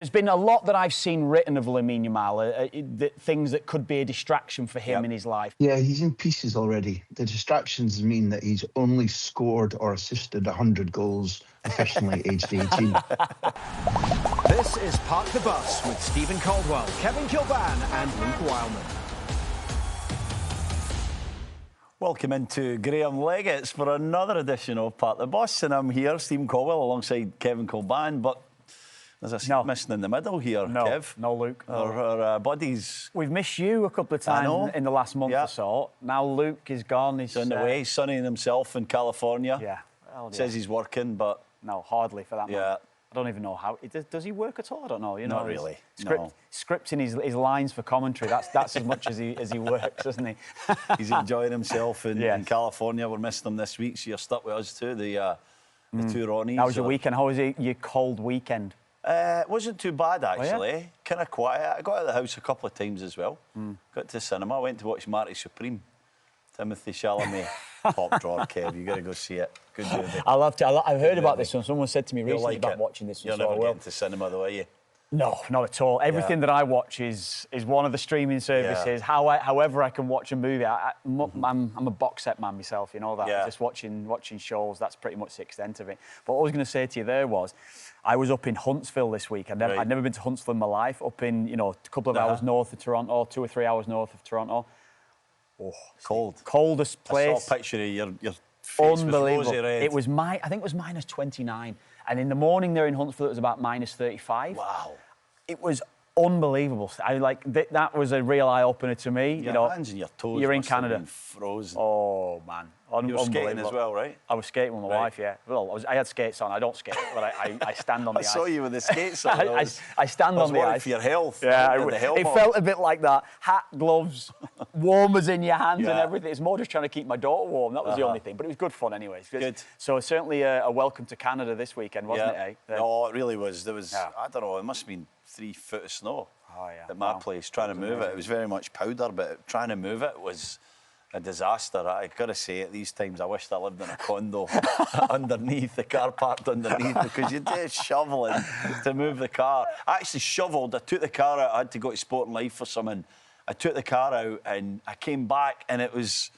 There's been a lot that I've seen written of Lamine Yamal, things that could be a distraction for him in his life. Yeah, he's in pieces already. The distractions mean that he's only scored or assisted 100 goals professionally aged 18. This is Park the Bus with Steven Caldwell, Kevin Kilbane and Luke Wildman. Welcome into Graham Leggett's for another edition of Park the Bus, and I'm here, Steven Caldwell, alongside Kevin Kilbane, but there's a missing in the middle here, Kev. No, Luke. Our buddies. We've missed you a couple of times in the last month or so. Now Luke is gone. He's on the way. He's sunning himself in California. Yeah. Says he's working, but... No, hardly for that man. Yeah. I don't even know how. Does he work at all? I don't know. Not really. Scripting his lines for commentary. That's as much as he works, isn't he? He's enjoying himself in California. We're missing him this week, so you're stuck with us too. The two Ronnies. How was your weekend? How was your cold weekend? It wasn't too bad, actually. Kind of quiet. I got out of the house a couple of times as well. Got to the cinema. Went to watch Marty Supreme. Timothy Chalamet. Top drawer, Kev. You got to go see it. Good movie. I'll have to. I've heard about this one. Someone said to me recently about watching this one. You're never getting to cinema, though, are you? No, not at all. Everything that I watch is one of the streaming services. However I can watch a movie. I'm a box set man myself, you know that. Just watching shows, that's pretty much the extent of it. But what I was going to say to you there was, I was up in Huntsville this week. I'd never been to Huntsville in my life. Up in, a couple of hours north of Toronto, 2 or 3 hours north of Toronto. Oh, cold. Coldest place. I saw a picture of your face. Unbelievable. Was rosy red. It was I think it was minus 29. And in the morning there in Huntsville, it was about minus 35. Wow. It was unbelievable. That was a real eye opener to me. Your hands and your toes. You're in must have Canada. Been frozen. Oh man, you were skating as well, right? I was skating with my wife. Yeah. Well, I had skates on. I don't skate, but I stand on the ice. I saw you with the skates on. I stand on the ice. I was worried for your health. Yeah, it felt a bit like that. Hat, gloves, warmers in your hands and everything. It's more just trying to keep my daughter warm. That was the only thing, but it was good fun anyway. Good. So certainly a welcome to Canada this weekend, wasn't it? Eh? No, it really was. There was, I don't know, it must have been 3 foot of snow at my place. Trying to move it. It was very much powder, but trying to move it was a disaster. I got to say, at these times, I wished I lived in a condo underneath, the car parked underneath, because you're just shoveling to move the car. I actually shoveled. I took the car out. I had to go to Sport and Life for something. I took the car out and I came back and it was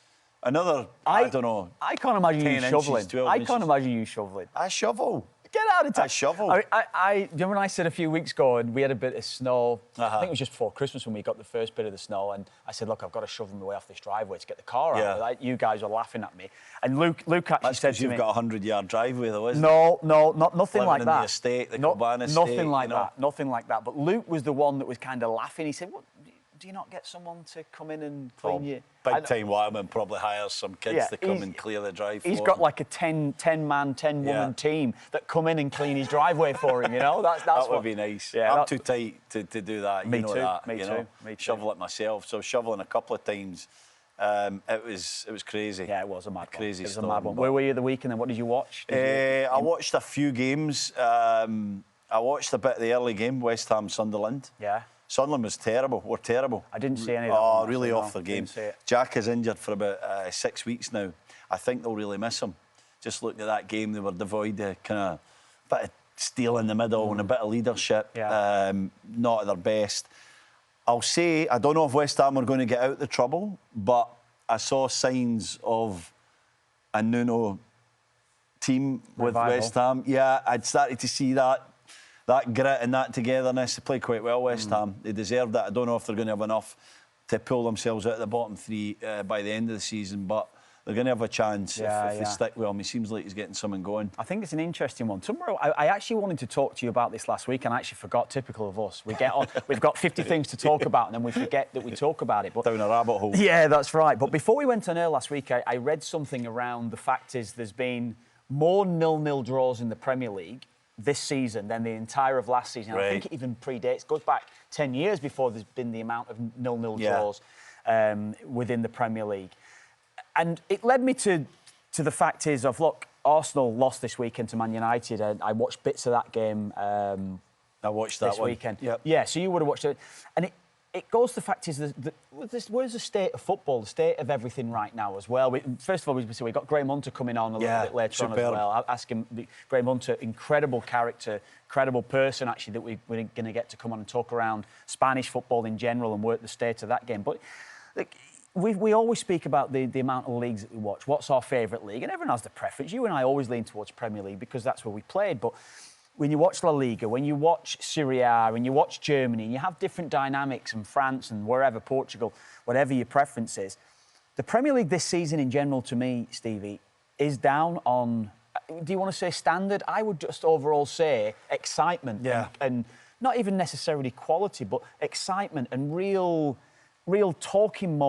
another, I don't know. I can't imagine you shoveling. I can't imagine you shoveling. I shovel. Get out of town. I shovel. Do you remember when I said a few weeks ago and we had a bit of snow? I think it was just before Christmas when we got the first bit of the snow, and I said, look, I've got to shovel my way off this driveway to get the car out. You guys were laughing at me. And Luke actually said to me... You've got a 100-yard driveway though, isn't it? No, nothing like that. Living in the estate, the Kilbane estate. Nothing like that. Nothing like that. But Luke was the one that was kind of laughing. He said, what, do you not get someone to come in and clean you? Big-time Wildman probably hires some kids to come and clear the drive for him. He's got like a 10-man, 10-woman team that come in and clean his driveway for him, you know? That would be nice. Yeah, I'm too tight to do that. Me you know too. That, Me you too. know? Me too. Shovel it myself. So shoveling a couple of times, it was crazy. Yeah, it was a mad crazy one. It was storm, a mad one. Where were you the weekend and what did you watch? I watched a few games. I watched a bit of the early game, West Ham Sunderland. Yeah. Sunderland was terrible. We're terrible. I didn't see any of that. Oh, really off their game. Jack is injured for about 6 weeks now. I think they'll really miss him. Just looking at that game, they were devoid of kind of bit of steel in the middle and a bit of leadership. Yeah. Not at their best. I'll say, I don't know if West Ham are going to get out the trouble, but I saw signs of a Nuno team with West Ham. Yeah, I'd started to see that grit and that togetherness. They played quite well, West Ham. They deserved that. I don't know if they're going to have enough to pull themselves out of the bottom three by the end of the season, but they're going to have a chance if they stick with him. He seems like he's getting something going. I think it's an interesting one. Tomorrow, I actually wanted to talk to you about this last week, and I actually forgot. Typical of us. We get on, we've got 50 things to talk about, and then we forget that we talk about it. But down a rabbit hole. Yeah, that's right. But before we went on air last week, I read something around the fact is there's been more 0-0 draws in the Premier League this season than the entire of last season. I think it even predates, goes back 10 years before there's been the amount of 0-0 draws within the Premier League. And it led me to the fact is of, look, Arsenal lost this weekend to Man United. And I watched bits of that game I watched that this one. weekend. Yep. Yeah, so you would have watched it. And it goes to the fact is where's the state of football, the state of everything right now as well. First of all, we've got Graham Hunter coming on a little bit later on as well. I'll ask him, Graham Hunter, incredible character, incredible person actually that we're going to get to come on and talk around Spanish football in general and work the state of that game. But like, we always speak about the amount of leagues that we watch. What's our favourite league? And everyone has the preference. You and I always lean towards Premier League because that's where we played. But when you watch La Liga, when you watch Serie A, when you watch Germany, and you have different dynamics in France and wherever, Portugal, whatever your preference is, the Premier League this season in general, to me, Stevie, is down on, do you want to say standard? I would just overall say excitement and not even necessarily quality, but excitement and real talking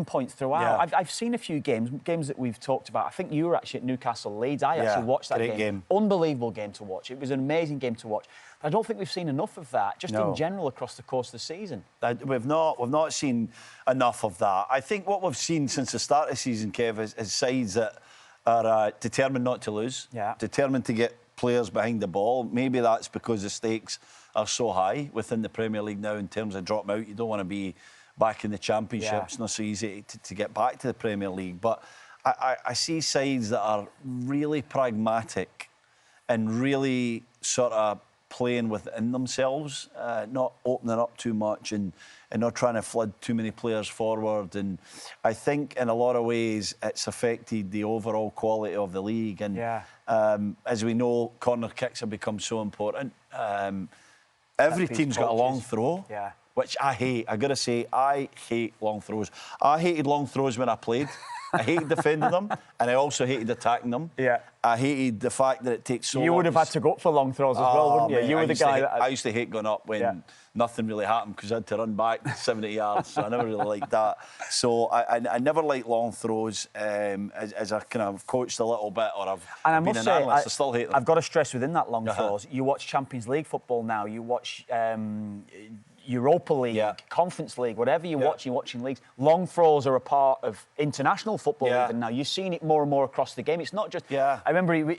points throughout. I've seen a few games that we've talked about. I think you were actually at Newcastle Leeds. I actually watched that game. Unbelievable game to watch. It was an amazing game to watch. I don't think we've seen enough of that, just in general across the course of the season. We've not seen enough of that. I think what we've seen since the start of the season, Kev, is sides that are determined not to lose, determined to get players behind the ball. Maybe that's because the stakes are so high within the Premier League now in terms of dropping out. You don't want to be back in the Championship. It's not so easy to get back to the Premier League. But I see sides that are really pragmatic and really sort of playing within themselves, not opening up too much and not trying to flood too many players forward. And I think in a lot of ways it's affected the overall quality of the league. And as we know, corner kicks have become so important. Every team's got a long throw. Which I hate. I got to say, I hate long throws. I hated long throws when I played. I hated defending them, and I also hated attacking them. I hated the fact that it takes so long. You would have had to go up for long throws as well, wouldn't you? Mate, you were the guy I used to hate going up when nothing really happened because I had to run back 70 yards, so I never really liked that. So I never liked long throws. As I kind of coached a little bit, or I've been an analyst, I still hate them. I've got to stress within that long throws, you watch Champions League football now, you watch Europa League, Conference League, whatever you're watching leagues, long throws are a part of international football even now. You're seeing it more and more across the game. It's not just... I remember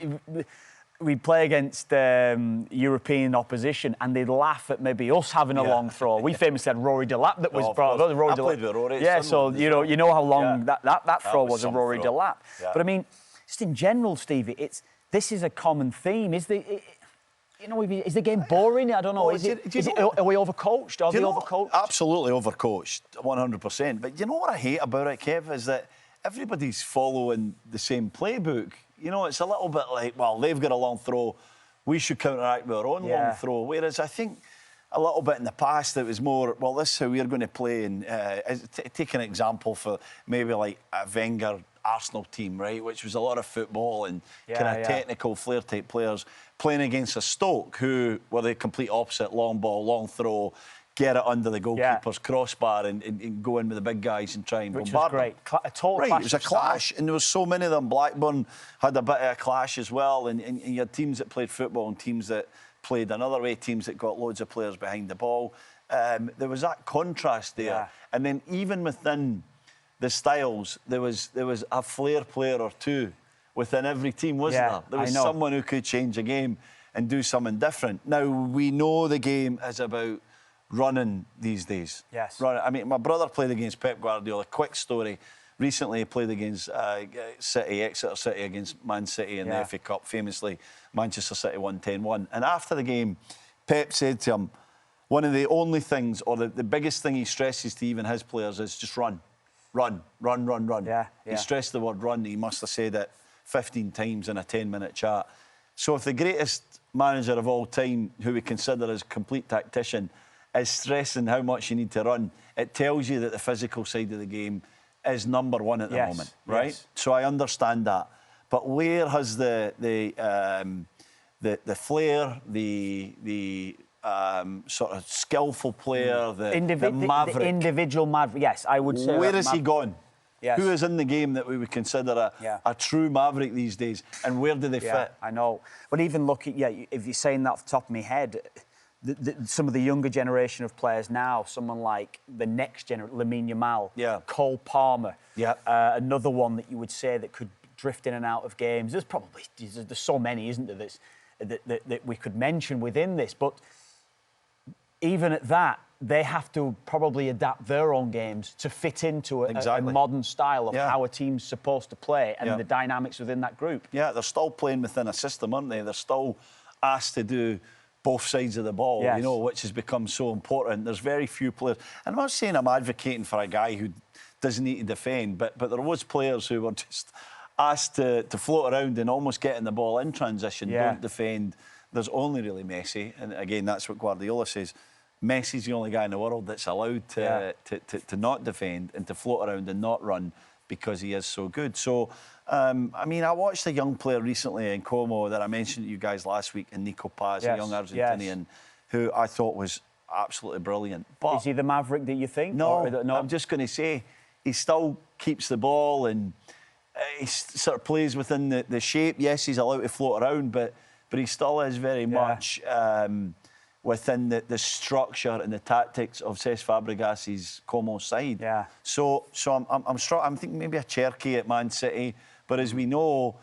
we'd play against European opposition and they'd laugh at maybe us having a long throw. We famously had Rory Delap that was brought up. I played with Rory. Yeah, so you know how long that throw was a Rory Delap. But I mean, just in general, Stevie, this is a common theme. Is the game boring? I don't know. Are we overcoached? Are they overcoached? Absolutely overcoached, 100%. But you know what I hate about it, Kev, is that everybody's following the same playbook. You know, it's a little bit like, well, they've got a long throw, we should counteract with our own long throw. Whereas I think a little bit in the past it was more, well, this is how we're going to play. And take an example for maybe like a Wenger Arsenal team, right, which was a lot of football and kind of technical flair-type players playing against a Stoke who were the complete opposite, long ball, long throw, get it under the goalkeeper's crossbar and go in with the big guys and try and bombard them. Which was great. A total clash. It was a clash, and there was so many of them. Blackburn had a bit of a clash as well, and you had teams that played football and teams that played another way, teams that got loads of players behind the ball. There was that contrast there. And then even within the styles, there was a flair player or two within every team, wasn't there? There was someone who could change a game and do something different. Now, we know the game is about running these days. Running. I mean, my brother played against Pep Guardiola. Quick story. Recently, he played against City, Exeter City against Man City in the FA Cup. Famously, Manchester City won 10-1. And after the game, Pep said to him, one of the only things, or the biggest thing he stresses to even his players is just run. Run. He stressed the word run. He must have said it 15 times in a 10-minute chat. So if the greatest manager of all time, who we consider as a complete tactician, is stressing how much you need to run, it tells you that the physical side of the game is number one at the moment, right? So I understand that. But where has the flair, the sort of skillful player, the maverick, the individual maverick? Yes, I would say. Where has he gone? Who is in the game that we would consider a true maverick these days, and where do they fit? I know, but even looking, if you're saying that off the top of my head, some of the younger generation of players now, someone like the next generation, Lamine Yamal, Cole Palmer, another one that you would say that could drift in and out of games. There's so many, isn't there, that we could mention within this, but even at that, they have to probably adapt their own games to fit into a modern style of how a team's supposed to play and the dynamics within that group. Yeah, they're still playing within a system, aren't they? They're still asked to do both sides of the ball, you know, which has become so important. There's very few players. And I'm not saying I'm advocating for a guy who doesn't need to defend, but there was players who were just asked to float around and almost getting the ball in transition, don't defend. There's only really Messi, and again, that's what Guardiola says. Messi's the only guy in the world that's allowed to not defend and to float around and not run because he is so good. So, I mean, I watched a young player recently in Como that I mentioned to you guys last week, in Nico Paz, a young Argentinian, who I thought was absolutely brilliant. But is he the maverick that you think? No, I'm just going to say he still keeps the ball and he sort of plays within the shape. Yes, he's allowed to float around, but he still is very much within the structure and the tactics of Cesc Fabregas's Como side. Yeah. So I'm thinking maybe a Cherki at Man City, but as we know,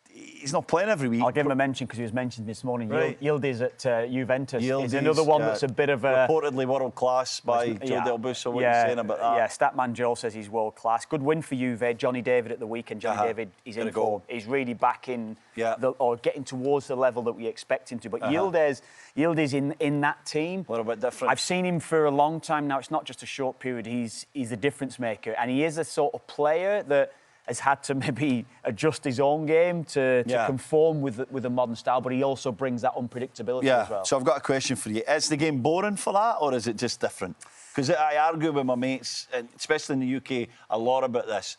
he's not playing every week. I'll give him a mention because he was mentioned this morning. Right. Yildiz at Juventus Yildiz, is another one that's a bit of a... reportedly world class by Joe Del Busso. What are you saying about that? Yeah, Statman Joe says he's world class. Good win for Juve. Johnny David at the weekend. Johnny David, he's in form. He's really back in or getting towards the level that we expect him to. But Yildiz in that team, a little bit different. I've seen him for a long time now. It's not just a short period. He's a difference maker, and he is a sort of player that has had to maybe adjust his own game to conform with a modern style, but he also brings that unpredictability as well. So I've got a question for you. Is the game boring for that, or is it just different? Because I argue with my mates, and especially in the UK, a lot about this.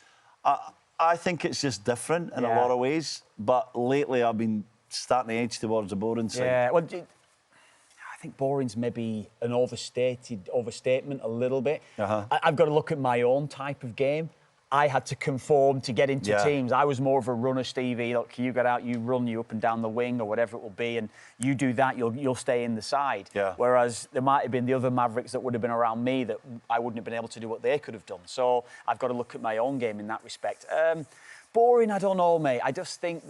I think it's just different in a lot of ways, but lately I've been starting to edge towards the boring side. Yeah, well, I think boring's maybe an overstatement a little bit. I've got to look at my own type of game. I had to conform to get into teams. I was more of a runner, Stevie. Look, you get out, you run, you up and down the wing or whatever it will be, and you do that, you'll stay in the side. Whereas there might have been the other Mavericks that would have been around me that I wouldn't have been able to do what they could have done. So I've got to look at my own game in that respect. Boring, I don't know, mate. I just think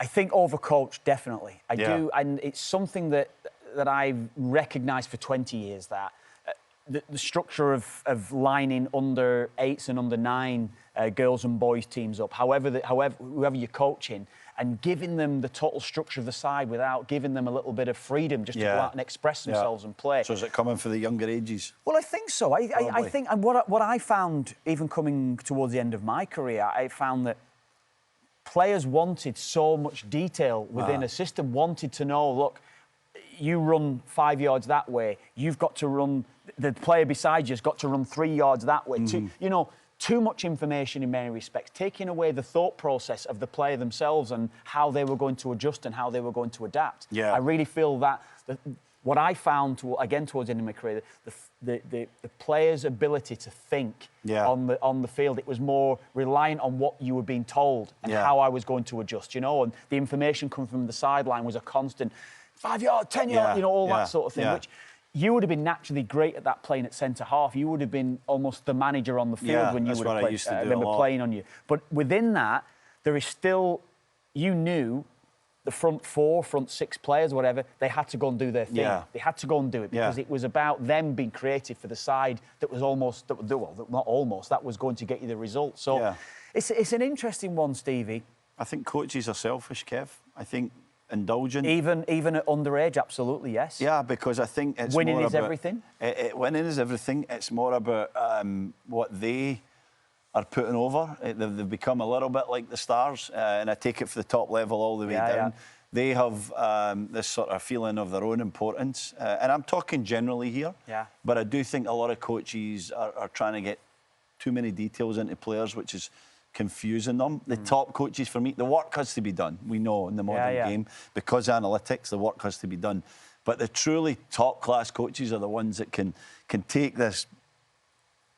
overcoached, definitely. I do, and it's something that I've recognised for 20 years that. The structure of lining under 8s and under 9 girls and boys teams up, whoever you're coaching, and giving them the total structure of the side without giving them a little bit of freedom just to go out and express themselves and play. So is it coming for the younger ages? Well, I think so. I think, and what I found, even coming towards the end of my career, I found that players wanted so much detail within a system, wanted to know, look, you run 5 yards that way, you've got to run, the player beside you's got to run 3 yards that way. Too much information in many respects, taking away the thought process of the player themselves and how they were going to adjust and how they were going to adapt. I really feel that what I found, again, towards the end of my career, the player's ability to think on the field, it was more reliant on what you were being told and how I was going to adjust, and the information coming from the sideline was a constant 5 yards, 10 yards, all that sort of thing, which you would have been naturally great at that playing at centre-half. You would have been almost the manager on the field when you would have played. I remember playing on you. But within that, there is still, you knew the front 4, front 6 players, whatever, they had to go and do their thing. They had to go and do it because it was about them being creative for the side that was that was going to get you the result. So it's an interesting one, Stevie. I think coaches are selfish, Kev. I think indulgent. Even at underage, absolutely, yes. Yeah, because I think it's winning more is about, everything. Winning is everything. It's more about what they are putting over. They've become a little bit like the Stars, and I take it for the top level all the way down. They have this sort of feeling of their own importance, and I'm talking generally here. But I do think a lot of coaches are trying to get too many details into players, which is confusing them. The top coaches, for me, the work has to be done. We know in the modern game, because analytics, the work has to be done. But the truly top-class coaches are the ones that can take this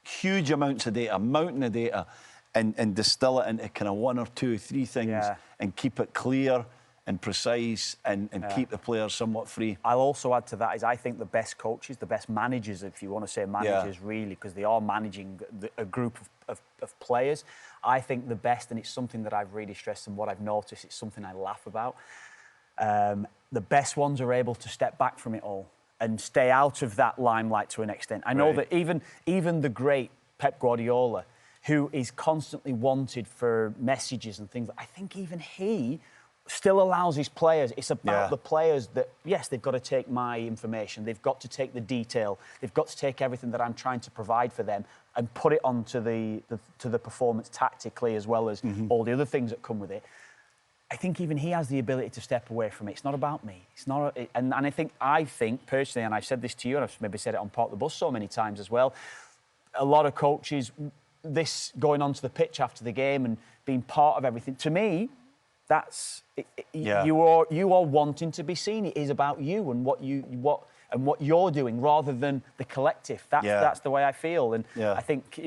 huge amounts of data, a mountain of data, and distill it into kind of 1 or 2 or 3 things and keep it clear and precise and keep the players somewhat free. I'll also add to that is I think the best coaches, the best managers, if you want to say managers really, because they are managing a group of players, I think the best, and it's something that I've really stressed and what I've noticed, it's something I laugh about, the best ones are able to step back from it all and stay out of that limelight to an extent. I know that even the great Pep Guardiola, who is constantly wanted for messages and things, I think even he still allows his players. It's about the players that, yes, they've got to take my information, they've got to take the detail, they've got to take everything that I'm trying to provide for them and put it onto the performance tactically, as well as all the other things that come with it. I think even he has the ability to step away from it. It's not about me. It's not, and I think personally, and I've said this to you, and I've maybe said it on Park the Bus so many times as well. A lot of coaches, this going onto the pitch after the game and being part of everything. To me, that's you are wanting to be seen. It is about you and what you're doing rather than the collective. That's the way I feel. And I think,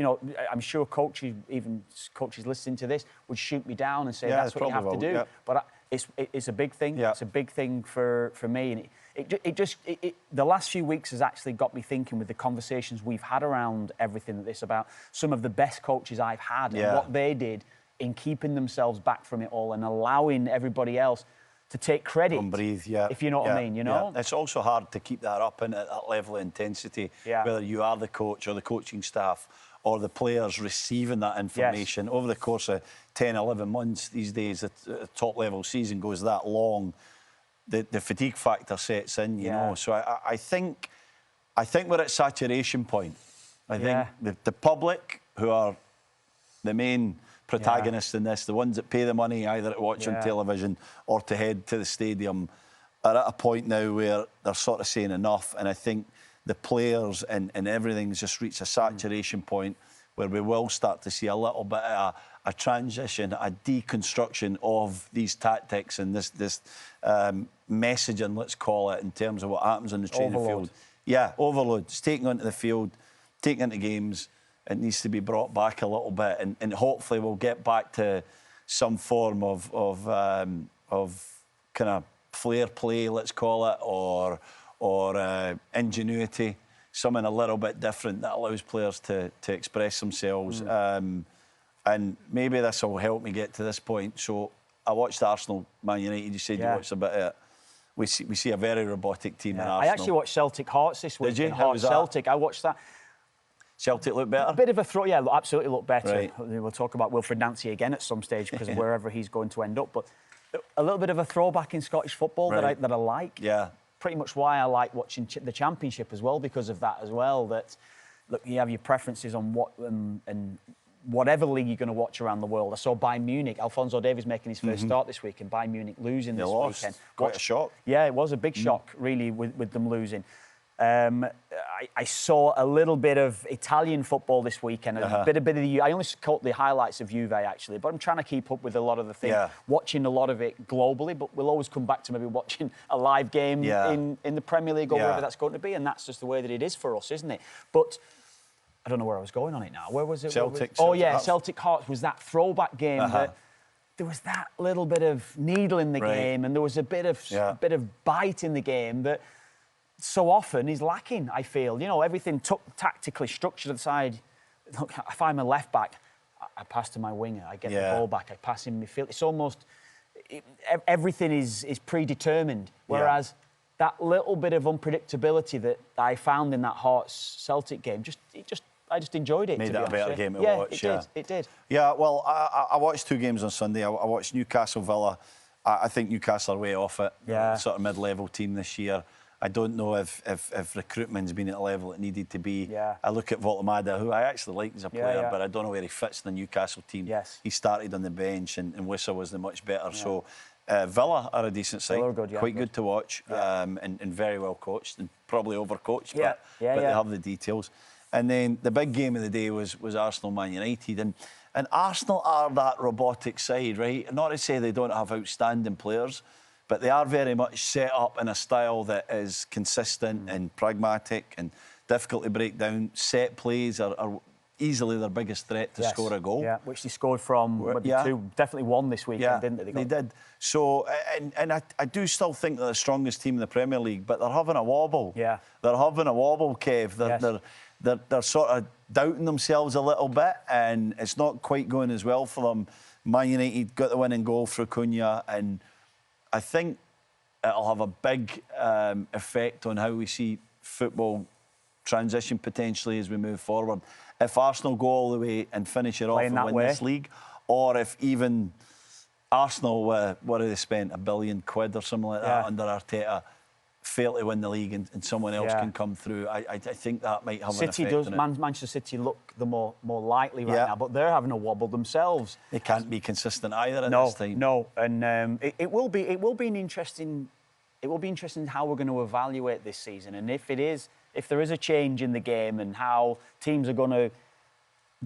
I'm sure coaches, even coaches listening to this, would shoot me down and say that's what you have to do. Yeah. But it's a big thing. Yeah. It's a big thing for me. And the last few weeks has actually got me thinking, with the conversations we've had around everything that this about, some of the best coaches I've had and what they did in keeping themselves back from it all and allowing everybody else to take credit. And breathe, if you know what I mean, Yeah. It's also hard to keep that up and at that level of intensity, whether you are the coach or the coaching staff or the players receiving that information. Over the course of 10, 11 months these days, a top-level season goes that long, the fatigue factor sets in, you know. So I think we're at saturation point. I think the public, who are the main protagonists in this, the ones that pay the money either to watch on television or to head to the stadium, are at a point now where they're sort of saying enough. And I think the players and everything's just reached a saturation point where we will start to see a little bit of a transition, a deconstruction of these tactics and this messaging, let's call it, in terms of what happens on the training field. Yeah, overload. It's taken onto the field, taken into games. It needs to be brought back a little bit, and hopefully we'll get back to some form of kind of flair play, let's call it, or ingenuity, something a little bit different that allows players to express themselves. And maybe this will help me get to this point. So I watched Arsenal, Man United. You said you watched a bit of it. We see a very robotic team in Arsenal. I actually watched Celtic Hearts this week. Did you? How was that? Celtic. I watched that. Celtic look better? A bit of a throw, absolutely look better. Right. We'll talk about Wilfred Nancy again at some stage because of wherever he's going to end up. But a little bit of a throwback in Scottish football that I like. Yeah. Pretty much why I like watching the Championship as well, because of that as well. That, look, you have your preferences on what and whatever league you're going to watch around the world. I saw Bayern Munich, Alphonso Davies making his first start this week, and Bayern Munich losing this weekend. Quite a shock. Yeah, it was a big shock, really, with them losing. I saw a little bit of Italian football this weekend, a bit of the. I only caught the highlights of Juve actually, but I'm trying to keep up with a lot of the things. Watching a lot of it globally, but we'll always come back to maybe watching a live game in the Premier League or wherever that's going to be, and that's just the way that it is for us, isn't it? But I don't know where I was going on it now. Where was it? Celtic. Celtic Hearts was that throwback game that. There was that little bit of needle in the game, and there was a bit of bite in the game that so often is lacking, I feel. You know, everything tactically structured at the side. Look, if I'm a left back, I pass to my winger, I get the ball back, I pass in midfield. It's almost everything is predetermined. Whereas that little bit of unpredictability that I found in that Hearts Celtic game, I just enjoyed it. Made that a better game to watch. It did. Yeah, well, I watched two games on Sunday. I watched Newcastle Villa. I think Newcastle are way off it. Sort of mid-level team this year. I don't know if recruitment's been at the level it needed to be. I look at Voltemada, who I actually like as a player, but I don't know where he fits in the Newcastle team. He started on the bench, and Wissa was the much better. So Villa are a decent side, quite good to watch, and very well coached, and probably overcoached, but they have the details. And then the big game of the day was Arsenal Man United, and Arsenal are that robotic side, right? Not to say they don't have outstanding players, but they are very much set up in a style that is consistent and pragmatic and difficult to break down. Set plays are easily their biggest threat to score a goal. Yeah, which they scored from two, definitely one this weekend, didn't they? They did. So, and I do still think they're the strongest team in the Premier League, but they're having a wobble. They're having a wobble, Kev. They're sort of doubting themselves a little bit, and it's not quite going as well for them. Man United got the winning goal through Cunha, and I think it'll have a big effect on how we see football transition potentially as we move forward. If Arsenal go all the way and finish it off and win this league, or if even Arsenal, what have they spent, £1 billion or something like that under Arteta, fail to win the league and someone else can come through, I think that might have an effect on it. Manchester City look the more likely right now, but they're having a wobble themselves. They can't be consistent either at this time. No, and it will be an interesting. It will be interesting how we're going to evaluate this season, and if there is a change in the game and how teams are going to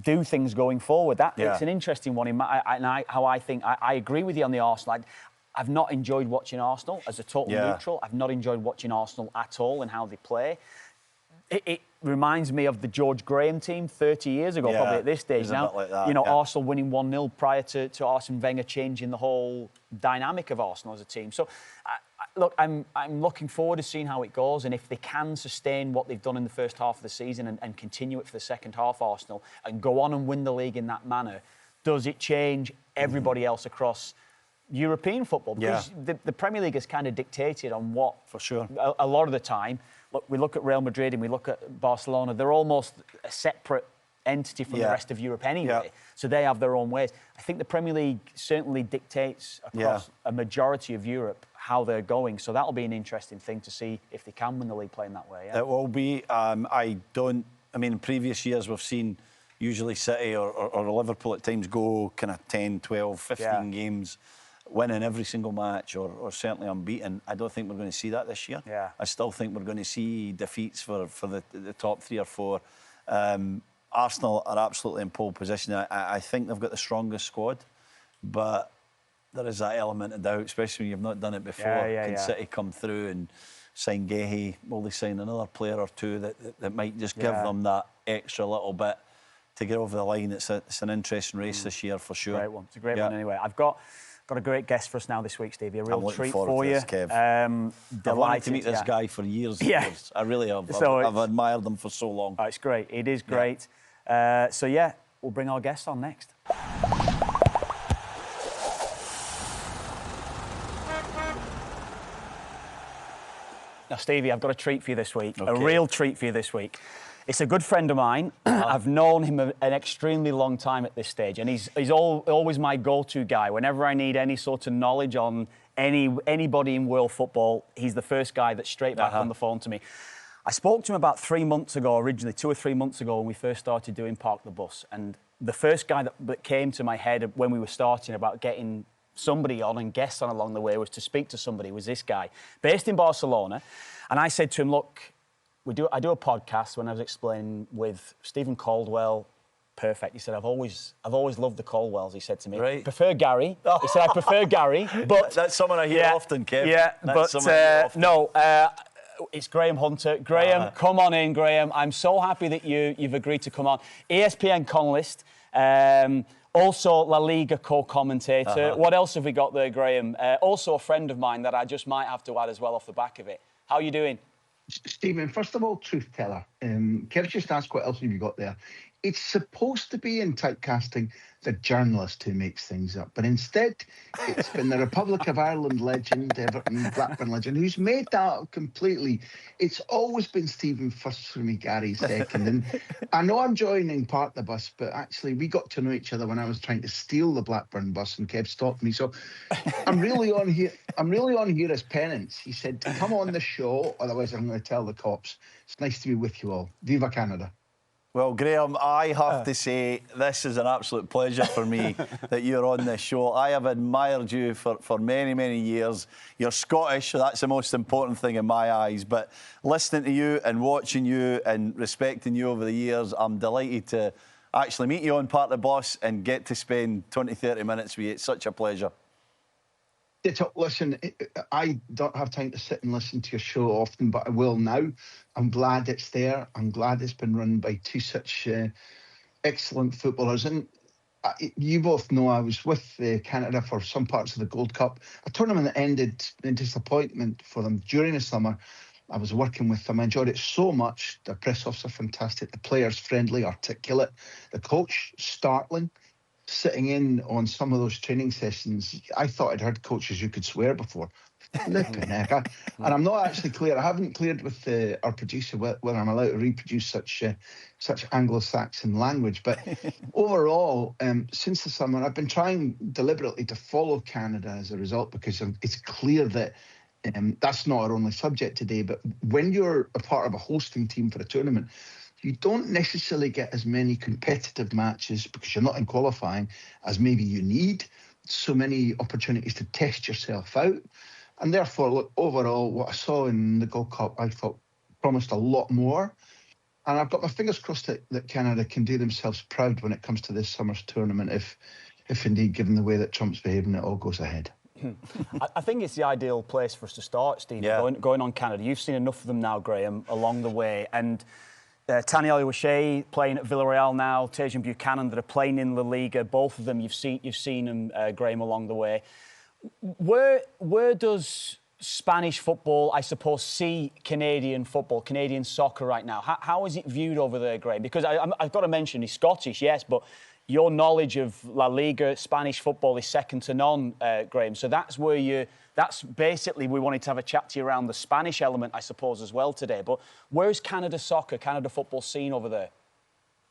do things going forward. It's an interesting one. I agree with you on the Arsenal. I've not enjoyed watching Arsenal as a total neutral. I've not enjoyed watching Arsenal at all and how they play. It reminds me of the George Graham team 30 years ago, probably at this stage now. Like that, Arsenal winning 1-0 prior to Arsene Wenger changing the whole dynamic of Arsenal as a team. So, look, I'm looking forward to seeing how it goes, and if they can sustain what they've done in the first half of the season and continue it for the second half, Arsenal, and go on and win the league in that manner, does it change everybody else across European football? Because the Premier League is kind of dictated on what, for sure, a lot of the time. Look, we look at Real Madrid and we look at Barcelona. They're almost a separate entity from the rest of Europe anyway. So they have their own ways. I think the Premier League certainly dictates across a majority of Europe how they're going. So that'll be an interesting thing to see if they can win the league playing that way. It will be. In previous years we've seen usually City or Liverpool at times go kind of 10, 12, 15 games, winning every single match or certainly unbeaten. I don't think we're going to see that this year. I still think we're going to see defeats for the top 3 or 4. Arsenal are absolutely in pole position. I think they've got the strongest squad, but there is that element of doubt, especially when you've not done it before. Can City come through and sign Guehi? Will they sign another player or two that might just give them that extra little bit to get over the line? It's an interesting race this year for sure. Great one. It's a great one anyway. I've got a great guest for us now this week, Stevie. A real treat for you. Kev. I've wanted to meet this guy for years. Years. I really have. I've admired him for so long. It's great. It is great. We'll bring our guest on next. Now, Stevie, I've got a treat for you this week. A real treat for you this week. It's a good friend of mine. I've known him an extremely long time at this stage, and he's always my go-to guy. Whenever I need any sort of knowledge on anybody in world football, he's the first guy that's straight back on the phone to me. I spoke to him about 3 months ago, originally, 2 or 3 months ago, when we first started doing Park the Bus. And the first guy that came to my head when we were starting about getting somebody on and guests on along the way was to speak to somebody, was this guy, based in Barcelona. And I said to him, look, I do a podcast when I was explaining with Steven Caldwell. Perfect. He said, I've always loved the Caldwells, he said to me. Right. Prefer Gary. He said, I prefer Gary. But that's someone I hear often, Kev. It's Graham Hunter. Graham, come on in, Graham. I'm so happy that you've agreed to come on. ESPN columnist, also La Liga co-commentator. What else have we got there, Graham? Also a friend of mine that I just might have to add as well off the back of it. How are you doing? Stephen, first of all, truth teller. Kev just asked what else have you got there. It's supposed to be in typecasting the journalist who makes things up, but instead it's been the Republic of Ireland legend, Everton, Blackburn legend, who's made that up completely. It's always been Stephen first for me, Gary second. And I know I'm joining Park the Bus, but actually we got to know each other when I was trying to steal the Blackburn bus and Kev stopped me. So I'm really on here as penance. He said, come on the show, otherwise I'm going to tell the cops. It's nice to be with you all. Viva Canada. Well, Graham, I have to say this is an absolute pleasure for me that you're on this show. I have admired you for many, many years. You're Scottish, so that's the most important thing in my eyes. But listening to you and watching you and respecting you over the years, I'm delighted to actually meet you on Part of the Bus and get to spend 20, 30 minutes with you. It's such a pleasure. Listen, I don't have time to sit and listen to your show often, but I will now. I'm glad it's there. I'm glad it's been run by two such excellent footballers. And you both know I was with Canada for some parts of the Gold Cup, a tournament that ended in disappointment for them during the summer. I was working with them. I enjoyed it so much. The press officer, fantastic. The players, friendly, articulate. The coach, startling. Sitting in on some of those training sessions, I thought I'd heard coaches who could swear before. Flipping heck. And I'm not actually clear. I haven't cleared with our producer whether I'm allowed to reproduce such Anglo-Saxon language. But overall, since the summer, I've been trying deliberately to follow Canada as a result, because it's clear that that's not our only subject today. But when you're a part of a hosting team for a tournament, you don't necessarily get as many competitive matches because you're not in qualifying as maybe you need. So many opportunities to test yourself out. And therefore, look, overall, what I saw in the Gold Cup, I thought promised a lot more. And I've got my fingers crossed that Canada can do themselves proud when it comes to this summer's tournament, if indeed, given the way that Trump's behaving, it all goes ahead. I think it's the ideal place for us to start, Steve, going on Canada. You've seen enough of them now, Graham, along the way. And Tani Aliouache playing at Villarreal now, Tejan Buchanan that are playing in La Liga. Both of them, you've seen them, Graham, along the way. Where does Spanish football, I suppose, see Canadian football, Canadian soccer right now? How is it viewed over there, Graham? Because I've got to mention, he's Scottish, yes, but your knowledge of La Liga, Spanish football, is second to none, Graham. So that's basically, we wanted to have a chat to you around the Spanish element, I suppose, as well today. But where's Canada soccer, Canada football scene over there?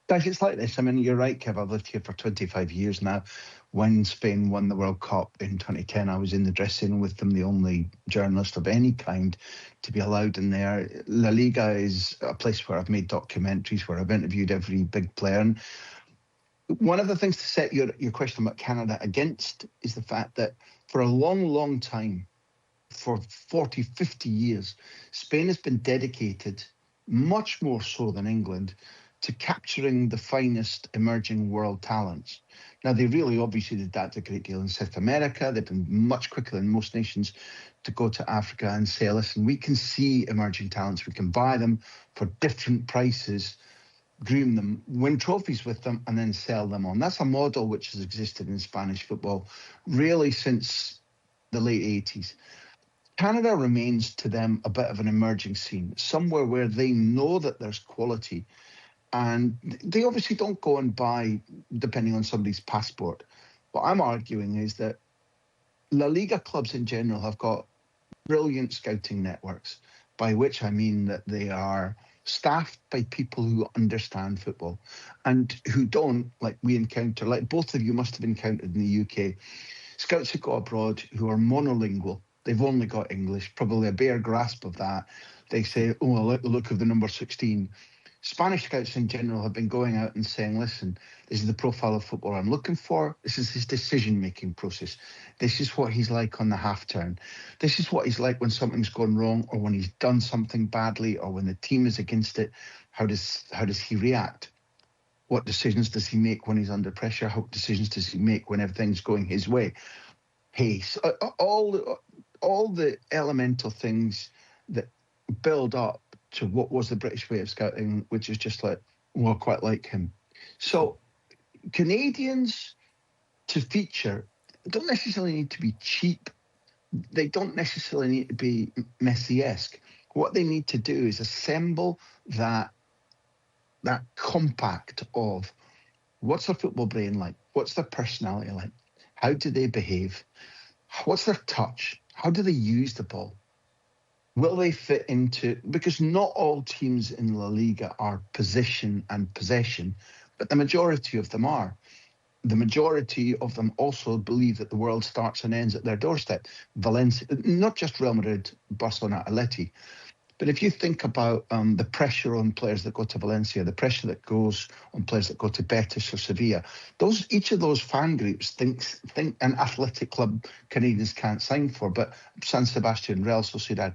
Guys, it's like this. I mean, you're right, Kev. I've lived here for 25 years now. When Spain won the World Cup in 2010, I was in the dressing room with them, the only journalist of any kind to be allowed in there. La Liga is a place where I've made documentaries, where I've interviewed every big player. And one of the things to set your question about Canada against is the fact that for a long, long time, for 40, 50 years, Spain has been dedicated, much more so than England, to capturing the finest emerging world talents. Now, they really obviously did that a great deal in South America. They've been much quicker than most nations to go to Africa and say, listen, we can see emerging talents, we can buy them for different prices, groom them, win trophies with them, and then sell them on. That's a model which has existed in Spanish football really since the late 80s. Canada remains to them a bit of an emerging scene, somewhere where they know that there's quality. And they obviously don't go and buy, depending on somebody's passport. What I'm arguing is that La Liga clubs in general have got brilliant scouting networks, by which I mean that they are staffed by people who understand football and who don't, like we encounter, like both of you must have encountered in the UK, scouts who go abroad who are monolingual. They've only got English, probably a bare grasp of that. They say, oh, I like the look of the number 16. Spanish scouts in general have been going out and saying, listen, this is the profile of football I'm looking for. This is his decision-making process. This is what he's like on the half-turn. This is what he's like when something's gone wrong or when he's done something badly or when the team is against it. How does he react? What decisions does he make when he's under pressure? What decisions does he make when everything's going his way? Pace. All the elemental things that build up to what was the British way of scouting, which is just like, well, quite like him. So Canadians to feature don't necessarily need to be cheap. They don't necessarily need to be Messi-esque. What they need to do is assemble that compact of what's their football brain like? What's their personality like? How do they behave? What's their touch? How do they use the ball? Will they fit into... Because not all teams in La Liga are position and possession, but the majority of them are. The majority of them also believe that the world starts and ends at their doorstep. Valencia, not just Real Madrid, Barcelona, Atleti. But if you think about the pressure on players that go to Valencia, the pressure that goes on players that go to Betis or Sevilla, each of those fan groups think an athletic club Canadians can't sign for, but San Sebastian, Real Sociedad,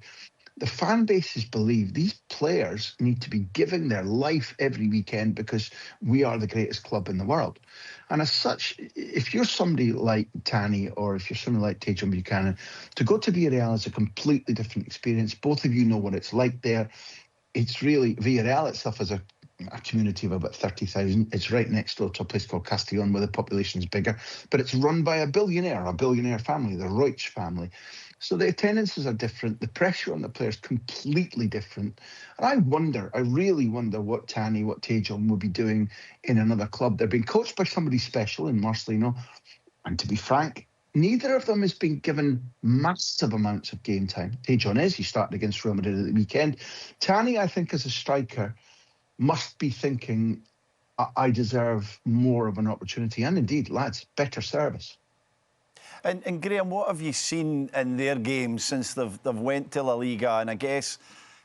the fan bases believe these players need to be giving their life every weekend because we are the greatest club in the world. And as such, if you're somebody like Tani or if you're somebody like Tejan Buchanan, to go to Villarreal is a completely different experience. Both of you know what it's like there. It's really, Villarreal itself is a community of about 30,000. It's right next door to a place called Castellón where the population is bigger, but it's run by a billionaire family, the Roig family. So the attendances are different. The pressure on the players completely different. And I really wonder what Tejan will be doing in another club. They're being coached by somebody special in Marcelino. And to be frank, neither of them has been given massive amounts of game time. Tejon is. He started against Real Madrid at the weekend. Tani, I think, as a striker, must be thinking, I deserve more of an opportunity. And indeed, lads, better service. And Graham, what have you seen in their games since they've went to La Liga? And I guess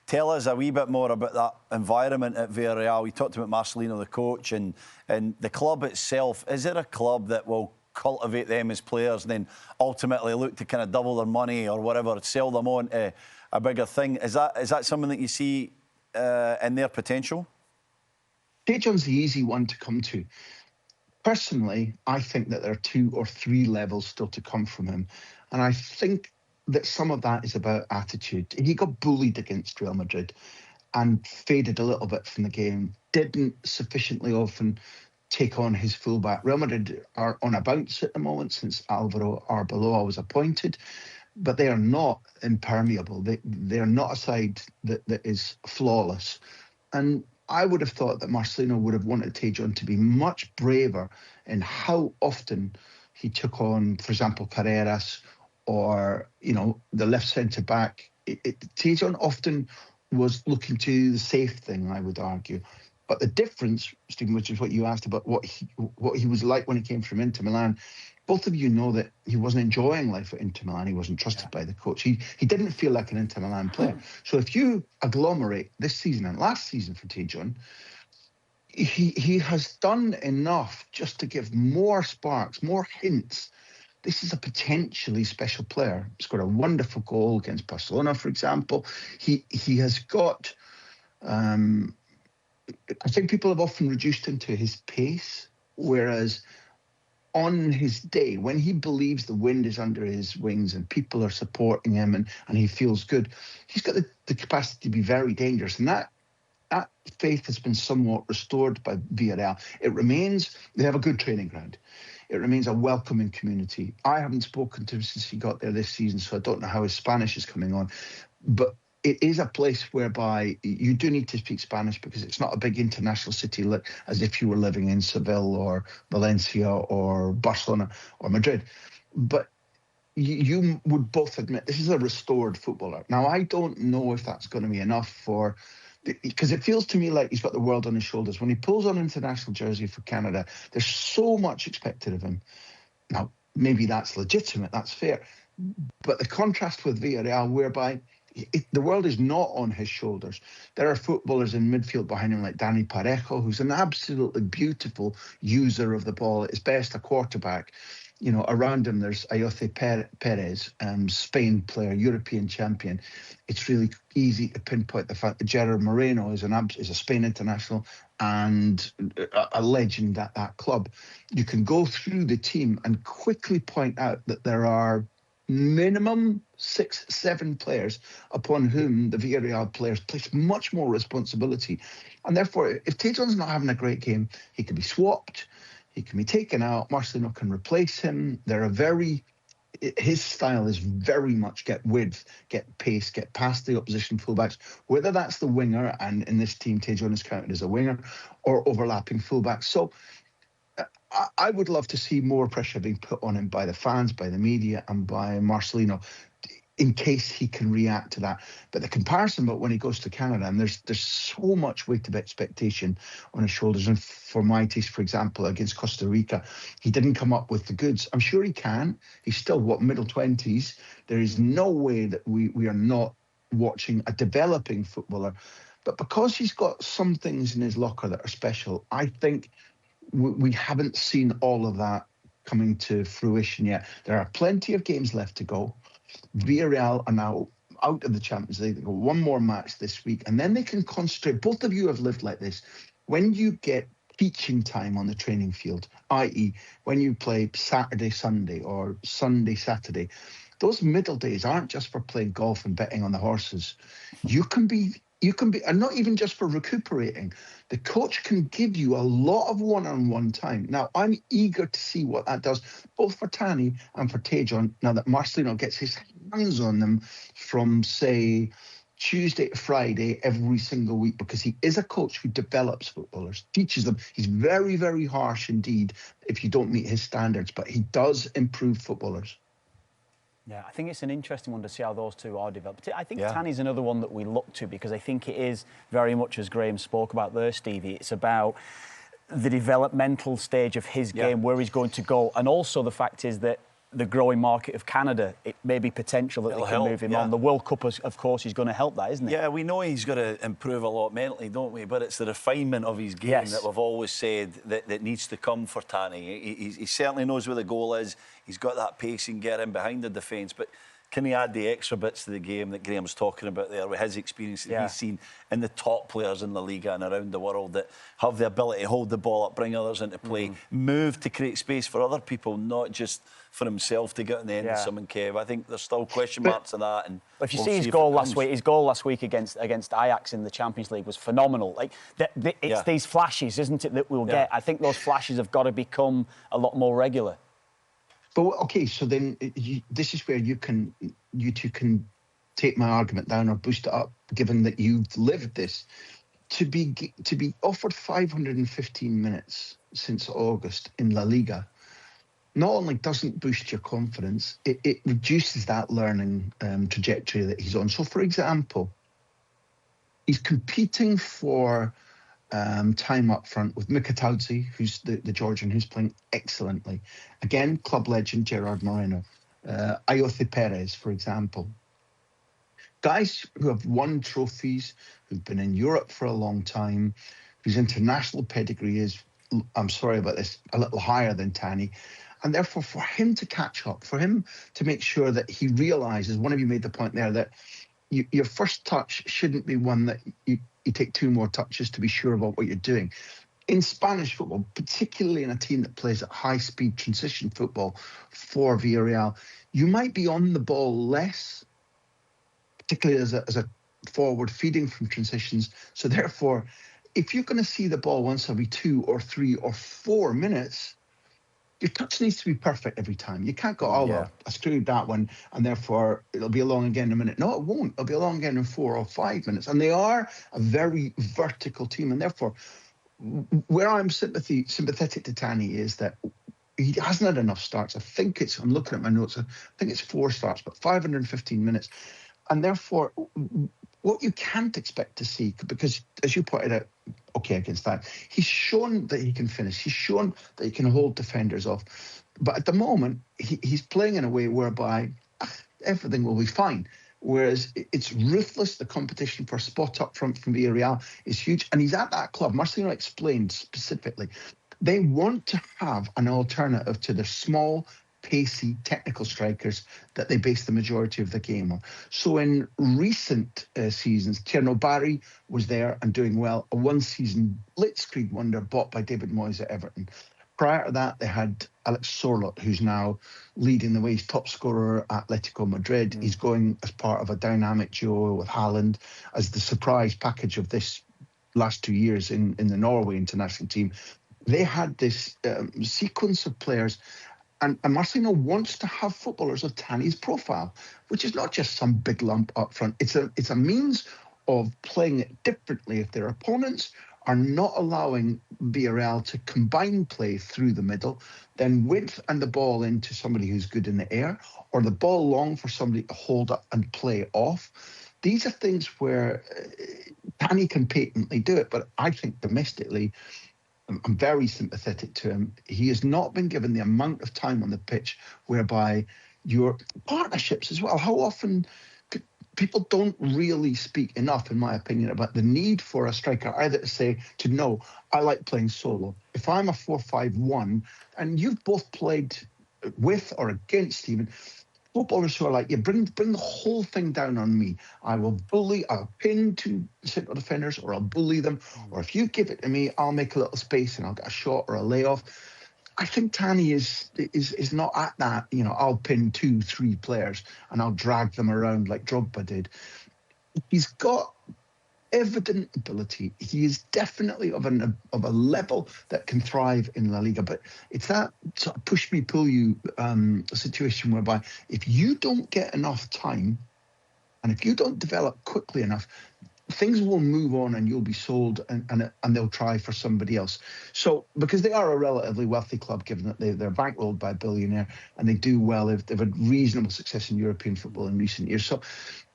tell us a wee bit more about that environment at Villarreal. We talked about Marcelino, the coach, and the club itself. Is it a club that will cultivate them as players and then ultimately look to kind of double their money or whatever, sell them on to a bigger thing? Is that something that you see in their potential? Tejon's the easy one to come to. Personally, I think that there are 2 or 3 levels still to come from him. And I think that some of that is about attitude. He got bullied against Real Madrid and faded a little bit from the game, didn't sufficiently often take on his fullback. Real Madrid are on a bounce at the moment since Alvaro Arbeloa was appointed, but they are not impermeable. They are not a side that is flawless. And I would have thought that Marcelino would have wanted Tejon to be much braver in how often he took on, for example, Carreras or, the left centre-back. Tejon often was looking to do the safe thing, I would argue. But the difference, Stephen, which is what you asked about, what he was like when he came from Inter Milan, both of you know that he wasn't enjoying life at Inter Milan. He wasn't trusted by the coach. He didn't feel like an Inter Milan player. So if you agglomerate this season and last season for Tejon, he has done enough just to give more sparks, more hints. This is a potentially special player. He's got a wonderful goal against Barcelona, for example. He has got... I think people have often reduced him to his pace, whereas on his day, when he believes the wind is under his wings and people are supporting him and he feels good, he's got the capacity to be very dangerous. And that faith has been somewhat restored by Villarreal. It remains, they have a good training ground. It remains a welcoming community. I haven't spoken to him since he got there this season, so I don't know how his Spanish is coming on. But it is a place whereby you do need to speak Spanish because it's not a big international city as if you were living in Seville or Valencia or Barcelona or Madrid. But you would both admit this is a restored footballer. Now, I don't know if that's going to be enough because it feels to me like he's got the world on his shoulders. When he pulls on an international jersey for Canada, there's so much expected of him. Now, maybe that's legitimate, that's fair. But the contrast with Villarreal, whereby the world is not on his shoulders. There are footballers in midfield behind him like Dani Parejo, who's an absolutely beautiful user of the ball. At his best, a quarterback. Around him, there's Ayoce Perez, Spain player, European champion. It's really easy to pinpoint the fact that Gerard Moreno is a Spain international and a legend at that club. You can go through the team and quickly point out that there are minimum 6-7 players upon whom the Villarreal players place much more responsibility. And therefore, if Tejon's not having a great game, he can be swapped, he can be taken out, Marcelino can replace him. His style is very much get width, get pace, get past the opposition fullbacks, whether that's the winger, and in this team Tejon is counted as a winger, or overlapping fullbacks. So I would love to see more pressure being put on him by the fans, by the media, and by Marcelino, in case he can react to that. But the comparison, when he goes to Canada, and there's so much weight of expectation on his shoulders. And for my taste, for example, against Costa Rica, he didn't come up with the goods. I'm sure he can. He's still, middle 20s. There is no way that we are not watching a developing footballer. But because he's got some things in his locker that are special, I think we haven't seen all of that coming to fruition yet. There are plenty of games left to go. Villarreal are now out of the Champions League. They've got one more match this week, and then they can concentrate. Both of you have lived like this. When you get teaching time on the training field, i.e. when you play Saturday, Sunday, or Sunday, Saturday, those middle days aren't just for playing golf and betting on the horses. You can be, and not even just for recuperating. The coach can give you a lot of one-on-one time. Now, I'm eager to see what that does, both for Tani and for Tejon, now that Marcelino gets his hands on them from, say, Tuesday to Friday every single week, because he is a coach who develops footballers, teaches them. He's very, very harsh indeed if you don't meet his standards, but he does improve footballers. Yeah, I think it's an interesting one to see how those two are developed. I think Tanny's another one that we look to, because I think it is very much, as Graham spoke about there, Stevie, it's about the developmental stage of his game, where he's going to go. And also the fact is that the growing market of Canada, it may be potential that they can move him on. The World Cup, of course, is going to help that, isn't it? Yeah, we know he's got to improve a lot mentally, don't we? But it's the refinement of his game that we've always said that needs to come for Tanny. He certainly knows where the goal is. He's got that pace and get in behind the defence. But can he add the extra bits to the game that Graham's talking about there, with his experience that he's seen in the top players in the Liga and around the world that have the ability to hold the ball up, bring others into play, move to create space for other people, not just for himself to get on the end of someone, Kev. I think there's still question marks on that. And if you see his goal last week against Ajax in the Champions League was phenomenal. Like it's these flashes, isn't it, that we'll get? I think those flashes have got to become a lot more regular. But okay, so then this is where you two can take my argument down or boost it up, given that you've lived this. To be offered 515 minutes since August in La Liga not only doesn't boost your confidence, it reduces that learning trajectory that he's on. So, for example, he's competing for time up front with Mikataudzi, who's the Georgian, who's playing excellently. Again, club legend Gerard Moreno. Ayoce Perez, for example. Guys who have won trophies, who've been in Europe for a long time, whose international pedigree is, I'm sorry about this, a little higher than Tanny. And therefore, for him to catch up, for him to make sure that he realises, one of you made the point there, that your first touch shouldn't be one that you take two more touches to be sure about what you're doing. In Spanish football, particularly in a team that plays at high-speed transition football for Villarreal, you might be on the ball less, particularly as a forward feeding from transitions. So therefore, if you're going to see the ball once every 2 or 3 or 4 minutes, your touch needs to be perfect every time. You can't go, well, I screwed that one, and therefore it'll be along again in a minute. No, it won't. It'll be along again in 4 or 5 minutes. And they are a very vertical team. And therefore, where I'm sympathetic to Tanny is that he hasn't had enough starts. I'm looking at my notes, I think it's 4 starts, but 515 minutes. And therefore, what you can't expect to see, because as you pointed out, against that, he's shown that he can finish. He's shown that he can hold defenders off. But at the moment, he's playing in a way whereby everything will be fine. Whereas it's ruthless. The competition for a spot up front from Villarreal is huge. And he's at that club. Marcelino explained specifically, they want to have an alternative to the small, pacey, technical strikers that they base the majority of the game on. So in recent seasons, Tierno Barry was there and doing well. A one-season blitzkrieg wonder bought by David Moyes at Everton. Prior to that, they had Alex Sorloth, who's now leading the way. He's top scorer at Atletico Madrid. He's going as part of a dynamic duo with Haaland as the surprise package of this last 2 years in the Norway international team. They had this sequence of players. And Marcelino wants to have footballers of Tanny's profile, which is not just some big lump up front. It's a means of playing it differently if their opponents are not allowing Villarreal to combine play through the middle, then width and the ball into somebody who's good in the air, or the ball long for somebody to hold up and play off. These are things where Tanny can patently do it, but I think domestically, I'm very sympathetic to him. He has not been given the amount of time on the pitch whereby your partnerships as well. How often people don't really speak enough, in my opinion, about the need for a striker either to know, I like playing solo. If I'm a 4-5-1, and you've both played with or against Steven, footballers who are like, bring the whole thing down on me. I'll pin 2 central defenders, or I'll bully them. Or if you give it to me, I'll make a little space and I'll get a shot or a layoff. I think Tanny is not at that, I'll pin 2-3 players and I'll drag them around like Drogba did. He's got evident ability. He is definitely of a level that can thrive in La Liga, but it's that sort of push me, pull you situation whereby if you don't get enough time, And if you don't develop quickly enough, things will move on and you'll be sold and they'll try for somebody else. So, because they are a relatively wealthy club, given that they're bankrolled by a billionaire and they do well, they've had reasonable success in European football in recent years. So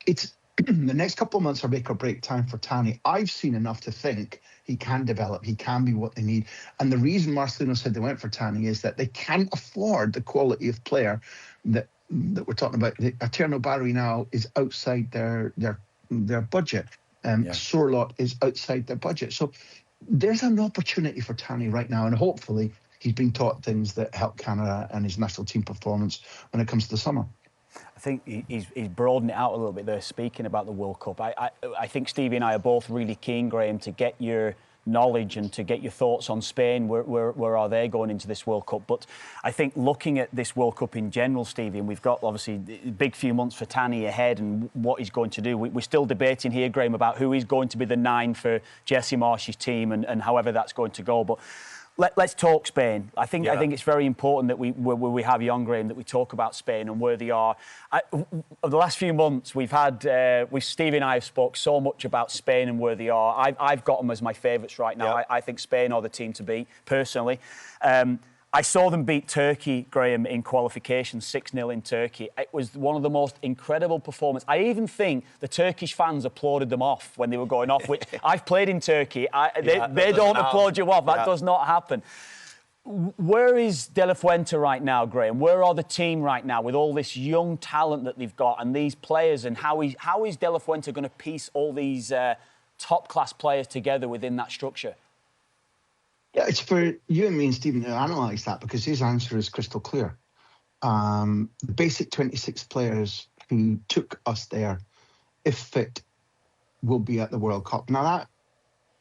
it's the next couple of months are make or break time for Tani. I've seen enough to think he can develop, he can be what they need. And the reason Marcelino said they went for Tani is that they can't afford the quality of player that we're talking about. Eterno Barry now is outside their budget. Sorlot is outside their budget. So there's an opportunity for Tani right now, and hopefully he's been taught things that help Canada and his national team performance when it comes to the summer. I think he's broadened it out a little bit there, speaking about the World Cup. I think Stevie and I are both really keen, Graham, to get your knowledge and to get your thoughts on Spain. Where are they going into this World Cup? But I think looking at this World Cup in general, Stevie, and we've got obviously a big few months for Tani ahead and what he's going to do. We're still debating here, Graham, about who is going to be the 9 for Jesse Marsh's team and however that's going to go. But let's talk Spain. I think it's very important that we have you on, Graham, that we talk about Spain and where they are. Over the last few months, we've had Steve and I have spoke so much about Spain and where they are. I've got them as my favourites right now. I think Spain are the team to beat personally. I saw them beat Turkey, Graham, in qualification, 6-0 in Turkey. It was one of the most incredible performances. I even think the Turkish fans applauded them off when they were going off. Which I've played in Turkey. They don't applaud you off. That does not happen. Where is De La Fuente right now, Graham? Where are the team right now with all this young talent that they've got and these players? And how is De La Fuente going to piece all these top-class players together within that structure? Yeah, it's for you and me and Stephen to analyse that, because his answer is crystal clear. The basic 26 players who took us there, if fit, will be at the World Cup. Now, that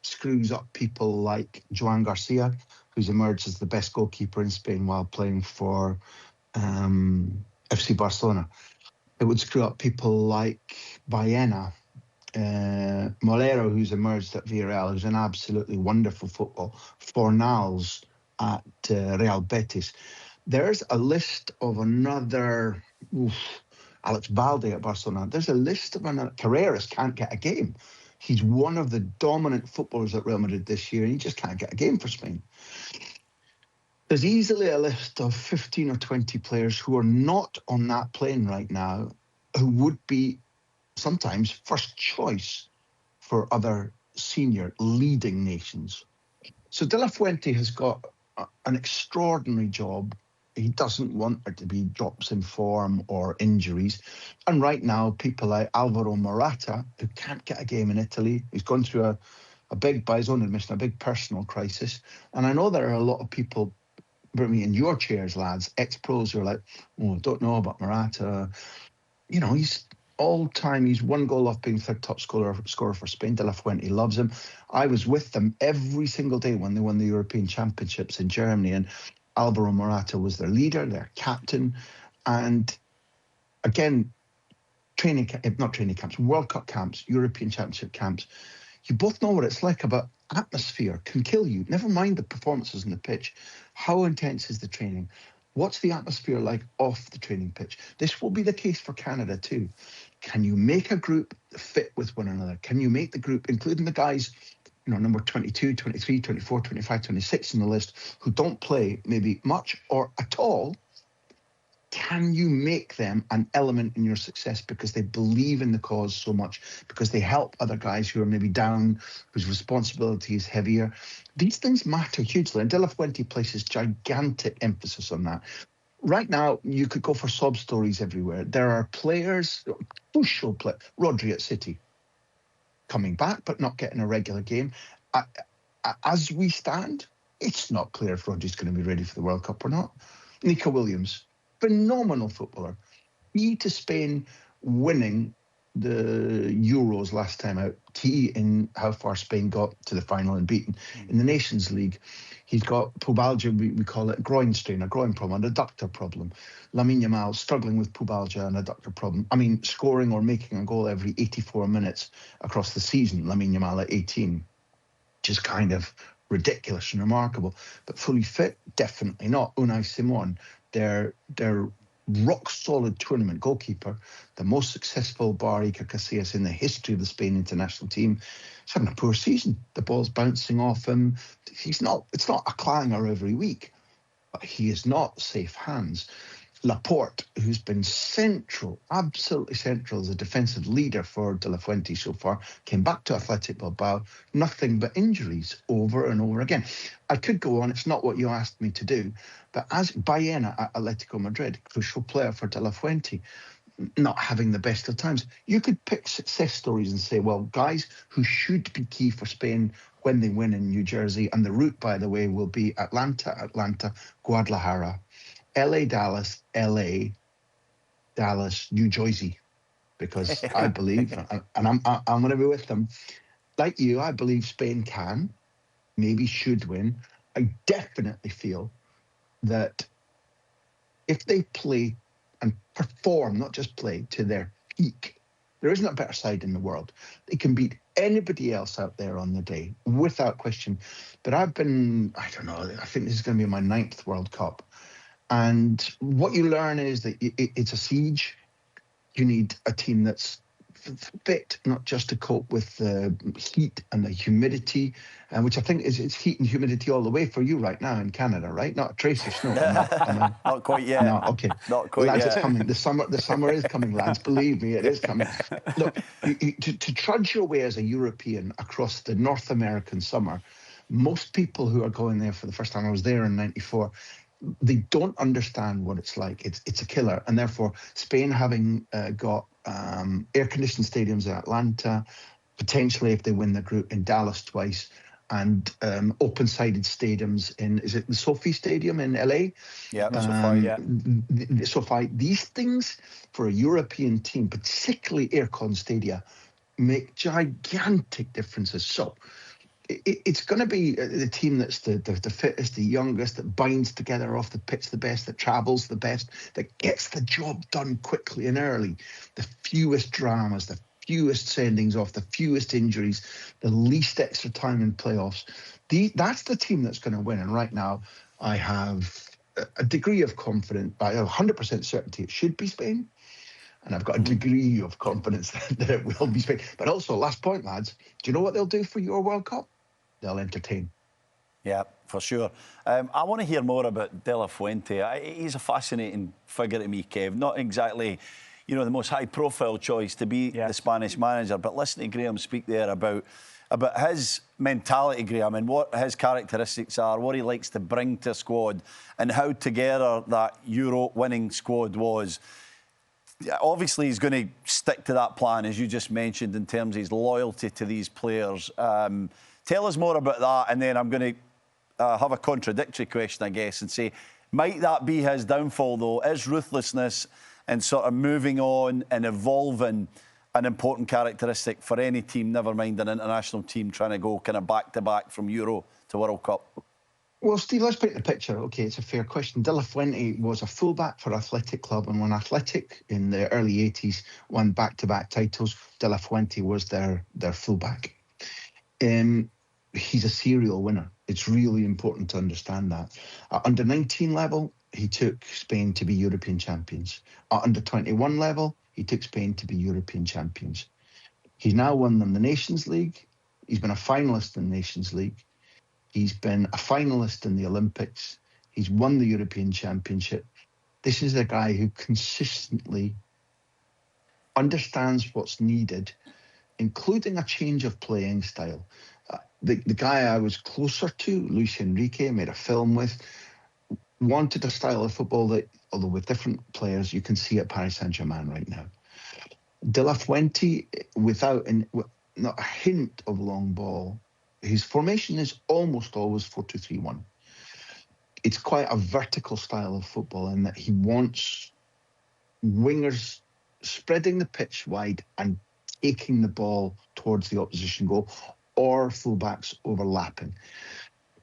screws up people like Joan Garcia, who's emerged as the best goalkeeper in Spain while playing for FC Barcelona. It would screw up people like Baena, Molero, who's emerged at Villarreal, who's an absolutely wonderful football. Fornals at Real Betis. There's a list of another... Alex Balde at Barcelona. There's a list of another... Carreras can't get a game. He's one of the dominant footballers at Real Madrid this year, and he just can't get a game for Spain. There's easily a list of 15 or 20 players who are not on that plane right now, who would be sometimes first choice for other senior leading nations. So De La Fuente has got an extraordinary job. He doesn't want there to be drops in form or injuries. And right now, people like Alvaro Morata, who can't get a game in Italy, he's gone through a big, by his own admission, a big personal crisis. And I know there are a lot of people, in your chairs, lads, ex-pros who are like, don't know about Morata. You know, he's all-time, he's one goal off being third top scorer for Spain. De La Fuente loves him. I was with them every single day when they won the European Championships in Germany, and Alvaro Morata was their leader, their captain. And again, World Cup camps, European Championship camps, you both know what it's like. About atmosphere can kill you. Never mind the performances on the pitch. How intense is the training? What's the atmosphere like off the training pitch? This will be the case for Canada too. Can you make a group fit with one another? Can you make the group, including the guys, number 22, 23, 24, 25, 26 on the list, who don't play maybe much or at all, can you make them an element in your success because they believe in the cause so much, because they help other guys who are maybe down, whose responsibility is heavier? These things matter hugely, and De La Fuente places gigantic emphasis on that. Right now, you could go for sob stories everywhere. There are players, crucial players, Rodri at City, coming back but not getting a regular game. As we stand, it's not clear if Rodri's going to be ready for the World Cup or not. Nico Williams, phenomenal footballer. Key to Spain winning the Euros last time out. Key in how far Spain got to the final and beaten. In the Nations League, he's got pubalgia, we call it a groin strain, a groin problem, an adductor problem. Lamine Yamal struggling with pubalgia and adductor problem. I mean, scoring or making a goal every 84 minutes across the season, Lamine Yamal at 18. Just kind of ridiculous and remarkable. But fully fit, definitely not. Unai Simon, their rock-solid tournament goalkeeper, the most successful bar Iker Casillas in the history of the Spain international team, is having a poor season. The ball's bouncing off him. It's not a clanger every week, but he is not safe hands. Laporte, who's been central, absolutely central as a defensive leader for De La Fuente so far, came back to Athletic Bilbao, nothing but injuries over and over again. I could go on, it's not what you asked me to do, but as Baena at Atletico Madrid, crucial player for De La Fuente, not having the best of times, you could pick success stories and say, well, guys who should be key for Spain when they win in New Jersey, and the route, by the way, will be Atlanta, Guadalajara, LA, Dallas, New Jersey, because I believe, and I'm going to be with them. Like you, I believe Spain can, maybe should win. I definitely feel that if they play and perform, not just play, to their peak, there isn't a better side in the world. They can beat anybody else out there on the day, without question. But I think this is going to be my 9th World Cup. And what you learn is that it's a siege. You need a team that's fit, not just to cope with the heat and the humidity, which I think it's heat and humidity all the way for you right now in Canada, right? Not a trace of snow. Not quite yet. No, okay. Not quite lads, yet. It's coming. The summer is coming, lads. Believe me, it is coming. Look, to trudge your way as a European across the North American summer, most people who are going there for the first time, I was there in '94, they don't understand what it's like. It's a killer. And therefore, Spain having got air-conditioned stadiums in Atlanta, potentially if they win the group in Dallas twice, and open-sided stadiums in, is it the SoFi Stadium in LA? Yeah, SoFi, yeah. SoFi. These things for a European team, particularly aircon stadia, make gigantic differences. So it's going to be the team that's the fittest, the youngest, that binds together off the pitch the best, that travels the best, that gets the job done quickly and early, the fewest dramas, the fewest sendings off, the fewest injuries, the least extra time in playoffs. That's the team that's going to win. And right now, I have a degree of confidence, I have 100% certainty it should be Spain. And I've got a degree of confidence that it will be Spain. But also, last point, lads, do you know what they'll do for your World Cup? They'll entertain. Yeah, for sure. I want to hear more about De La Fuente. He's a fascinating figure to me, Kev. Not exactly, the most high-profile choice to be the Spanish manager, but listen to Graham speak there about his mentality, Graham, and what his characteristics are, what he likes to bring to a squad, and how together that Euro-winning squad was. Obviously, he's going to stick to that plan, as you just mentioned, in terms of his loyalty to these players. Tell us more about that, and then I'm going to have a contradictory question, I guess, and say, might that be his downfall, though? Is ruthlessness and sort of moving on and evolving an important characteristic for any team, never mind an international team trying to go kind of back-to-back from Euro to World Cup? Well, Steve, let's paint the picture. OK, it's a fair question. De La Fuente was a fullback for Athletic Club, and when Athletic in the early 80s won back-to-back titles, De La Fuente was their fullback. He's a serial winner. It's really important to understand that. At under 19 level, he took Spain to be European champions. At under 21 level, he took Spain to be European champions. He's now won them the Nations League. He's been a finalist in the Nations League. He's been a finalist in the Olympics. He's won the European Championship. This is a guy who consistently understands what's needed, including a change of playing style. The guy I was closer to, Luis Enrique, made a film with, wanted a style of football that, although with different players, you can see at Paris Saint-Germain right now. De La Fuente, without not a hint of long ball, his formation is almost always 4-2-3-1. It's quite a vertical style of football in that he wants wingers spreading the pitch wide and taking the ball towards the opposition goal, or fullbacks overlapping.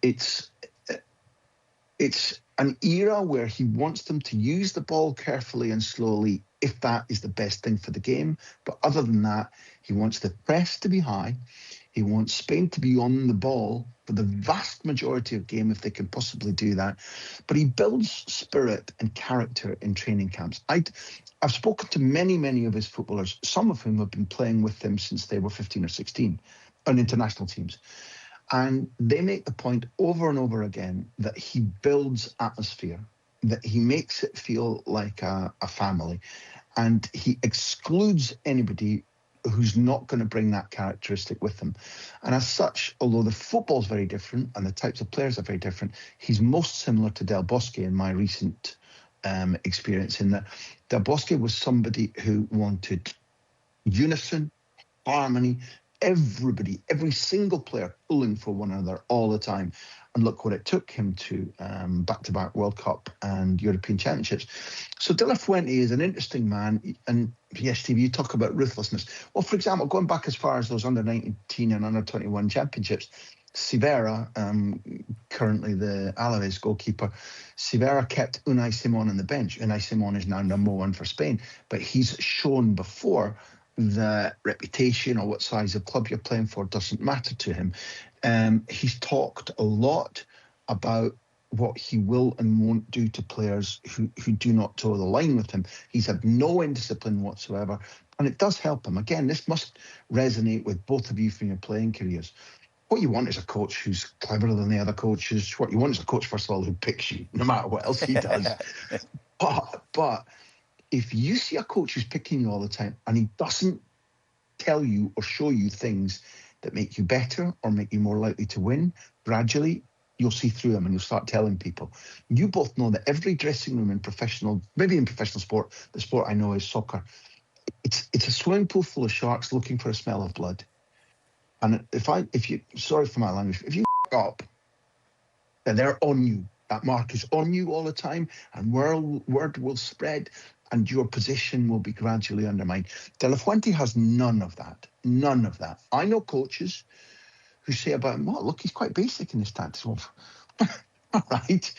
It's an era where he wants them to use the ball carefully and slowly, if that is the best thing for the game. But other than that, he wants the press to be high. He wants Spain to be on the ball for the vast majority of game if they can possibly do that. But he builds spirit and character in training camps. I've spoken to many of his footballers, some of whom have been playing with him since they were 15 or 16 on international teams. And they make the point over and over again that he builds atmosphere, that he makes it feel like a family, and he excludes anybody who's not going to bring that characteristic with them. And as such, although the football's very different and the types of players are very different, he's most similar to Del Bosque in my recent experience, in that Del Bosque was somebody who wanted unison, harmony, everybody, every single player pulling for one another all the time. And look what it took him to back-to-back World Cup and European Championships. So De La Fuente is an interesting man. And yes, Steve, you talk about ruthlessness. Well, for example, going back as far as those under-19 and under-21 championships, Sivera, currently the Alaves goalkeeper, Sivera kept Unai Simon on the bench. Unai Simon is now number one for Spain, but he's shown before that reputation or what size of club you're playing for doesn't matter to him. He's talked a lot about what he will and won't do to players who do not toe the line with him. He's had no indiscipline whatsoever, and it does help him. Again, this must resonate with both of you from your playing careers. What you want is a coach who's cleverer than the other coaches. What you want is a coach, first of all, who picks you, no matter what else he does. But if you see a coach who's picking you all the time and he doesn't tell you or show you things that make you better or make you more likely to win, gradually you'll see through him and you'll start telling people. You both know that every dressing room in professional, maybe in professional sport, the sport I know is soccer, it's a swimming pool full of sharks looking for a smell of blood. And if you, sorry for my language, if you up, then they're on you. That mark is on you all the time, and word will spread, and your position will be gradually undermined. De La Fuente has none of that. None of that. I know coaches who say about him, well, look, he's quite basic in his tactics. Well, all right,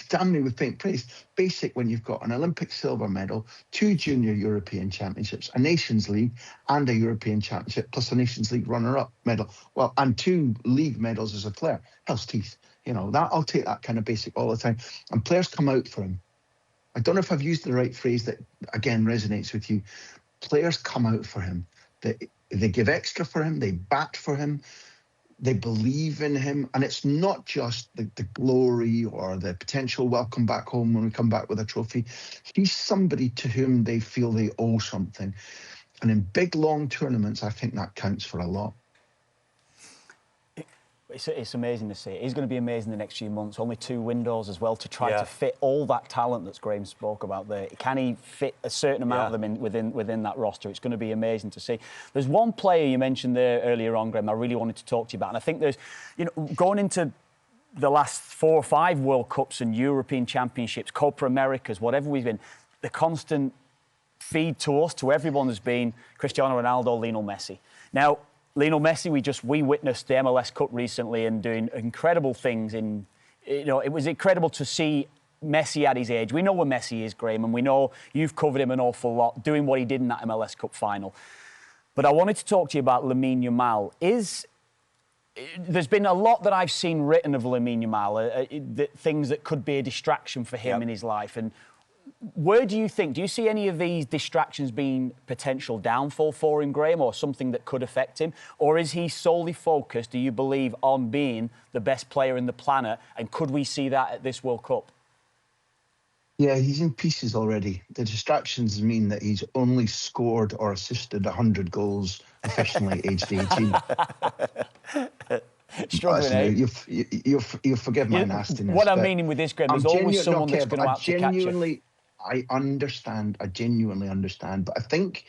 damn me with faint praise. Basic when you've got an Olympic silver medal, 2 junior European championships, a Nations League and a European championship, plus a Nations League runner-up medal. Well, and 2 league medals as a player. Hell's teeth. You know, that I'll take that kind of basic all the time. And players come out for him. I don't know if I've used the right phrase that, again, resonates with you. Players come out for him. They give extra for him. They bat for him. They believe in him. And it's not just the glory or the potential welcome back home when we come back with a trophy. He's somebody to whom they feel they owe something. And in big, long tournaments, I think that counts for a lot. It's amazing to see. He's going to be amazing the next few months. Only 2 windows as well to try to fit all that talent that Graham spoke about there. Can he fit a certain amount of them within that roster? It's going to be amazing to see. There's one player you mentioned there earlier on, Graham, I really wanted to talk to you about. And I think there's, going into the last 4 or 5 World Cups and European Championships, Copa Americas, whatever we've been, the constant feed to us, to everyone, has been Cristiano Ronaldo, Lionel Messi. Now, Lionel Messi, we witnessed the MLS Cup recently and doing incredible things. It was incredible to see Messi at his age. We know where Messi is, Graham, and we know you've covered him an awful lot, doing what he did in that MLS Cup final. But I wanted to talk to you about Lamine Yamal. There's been a lot that I've seen written of Lamine Yamal, things that could be a distraction for him in his life. And where do you see any of these distractions being potential downfall for him, Graham, or something that could affect him? Or is he solely focused, do you believe, on being the best player in the planet? And could we see that at this World Cup? Yeah, he's in pieces already. The distractions mean that he's only scored or assisted 100 goals professionally aged 18. Struggling, you'll forgive my nastiness. What I'm meaning with this, Graham, there's always someone that's going to have to catch you. I genuinely understand, but I think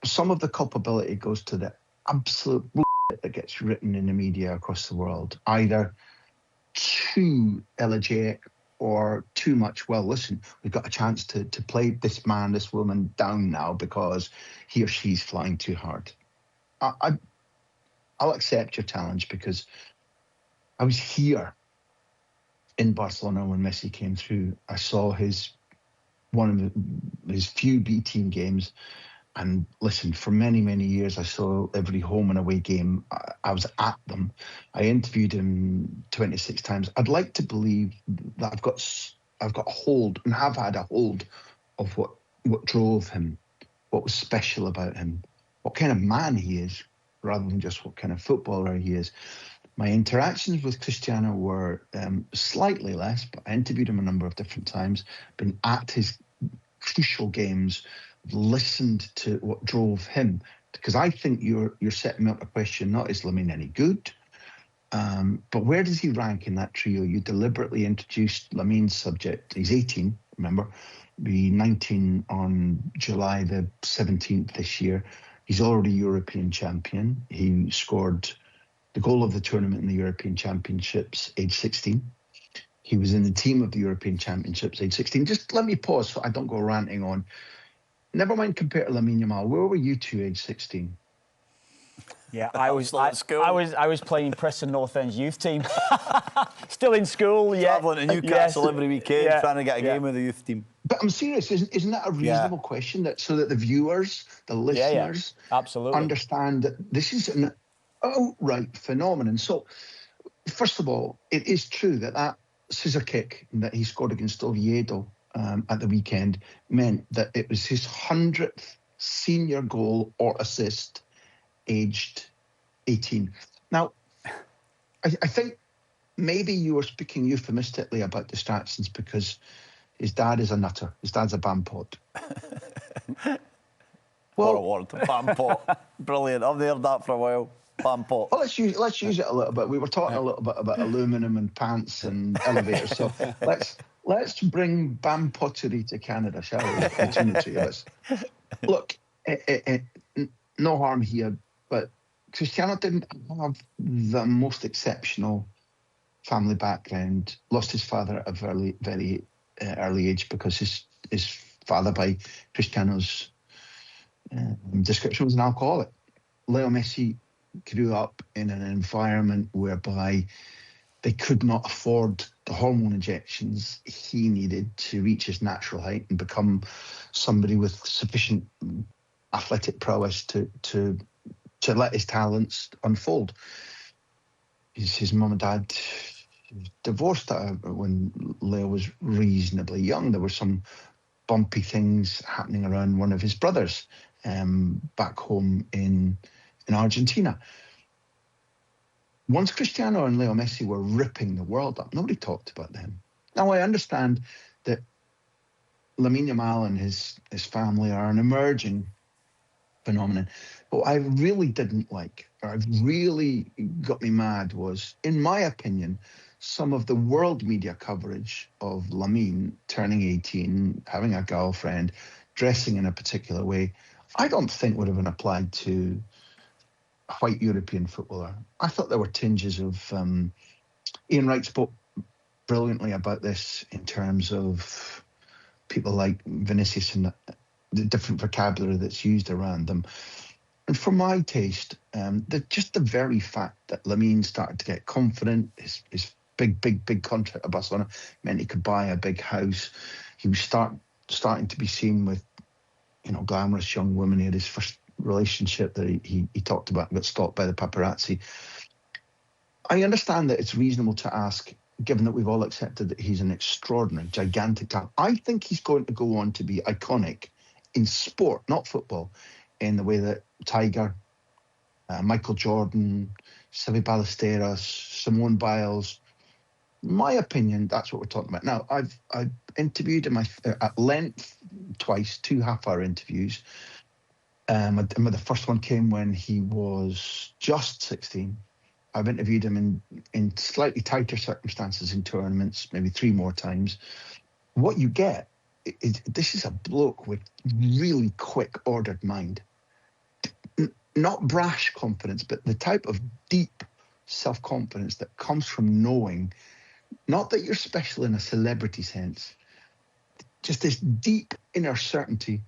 some of the culpability goes to the absolute bullshit that gets written in the media across the world, either too elegiac or too much. Well, listen, we've got a chance to play this man, this woman down now because he or she's flying too hard. I'll accept your challenge because I was here in Barcelona when Messi came through. I saw one of his few B team games, And listen, for many, many years, I saw every home and away game. I was at them. I interviewed him 26 times. I'd like to believe that I've got a hold and have had a hold of what drove him, what was special about him, what kind of man he is, rather than just what kind of footballer he is. My interactions with Cristiano were slightly less, but I interviewed him a number of different times, been at his crucial games, listened to what drove him. Because I think you're setting me up a question, not is Lamine any good, but where does he rank in that trio? You deliberately introduced Lamine's subject. He's 18, remember, be 19 on July the 17th this year. He's already European champion. He scored the goal of the tournament in the European Championships, age 16. He was in the team of the European Championships, age 16. Just let me pause so I don't go ranting on. Never mind compare to Lamine Yamal. Where were you two, age 16? Yeah, I was playing Preston North End's youth team. Still in school, yeah. Travelling to Newcastle every weekend, trying to get a game with the youth team. But I'm serious. Isn't that a reasonable question? So that the viewers, the listeners, absolutely understand that this is an outright phenomenon. So, first of all, it is true that scissor kick that he scored against Oviedo at the weekend meant that it was his 100th senior goal or assist, aged 18. Now, I think maybe you were speaking euphemistically about distractions because his dad is a nutter. His dad's a bampot. What a word, bampot. Brilliant. I've heard that for a while. Bampot. Well, let's use it a little bit. We were talking a little bit about aluminium and pants and elevators. So let's bring bampottery to Canada, shall we? Between the two of us. Look, no harm here, but Cristiano didn't have the most exceptional family background. Lost his father at a very early age because his father, by Cristiano's description, was an alcoholic. Leo Messi grew up in an environment whereby they could not afford the hormone injections he needed to reach his natural height and become somebody with sufficient athletic prowess to let his talents unfold. His mum and dad divorced when Leo was reasonably young. There were some bumpy things happening around one of his brothers back home in Argentina. Once Cristiano and Leo Messi were ripping the world up, nobody talked about them. Now, I understand that Lamine Yamal and his family are an emerging phenomenon. But what I really didn't like, or really got me mad, was, in my opinion, some of the world media coverage of Lamine turning 18, having a girlfriend, dressing in a particular way, I don't think would have been applied to a white European footballer. I thought there were tinges of... Ian Wright spoke brilliantly about this in terms of people like Vinicius and the different vocabulary that's used around them. And for my taste, just the very fact that Lamine started to get confident, his big contract at Barcelona meant he could buy a big house. He was starting to be seen with, glamorous young women. He had his first relationship that he talked about, got stalked by the paparazzi. I understand that it's reasonable to ask, given that we've all accepted that he's an extraordinary, gigantic talent. I think he's going to go on to be iconic in sport, not football, in the way that Tiger, Michael Jordan, Seve Ballesteros, Simone Biles. In my opinion, that's what we're talking about. Now, I've interviewed him at length twice, 2 half-hour interviews. The first one came when he was just 16. I've interviewed him in slightly tighter circumstances in tournaments, maybe 3 more times. What you get is this is a bloke with really quick, ordered mind. Not brash confidence, but the type of deep self-confidence that comes from knowing, not that you're special in a celebrity sense, just this deep inner certainty,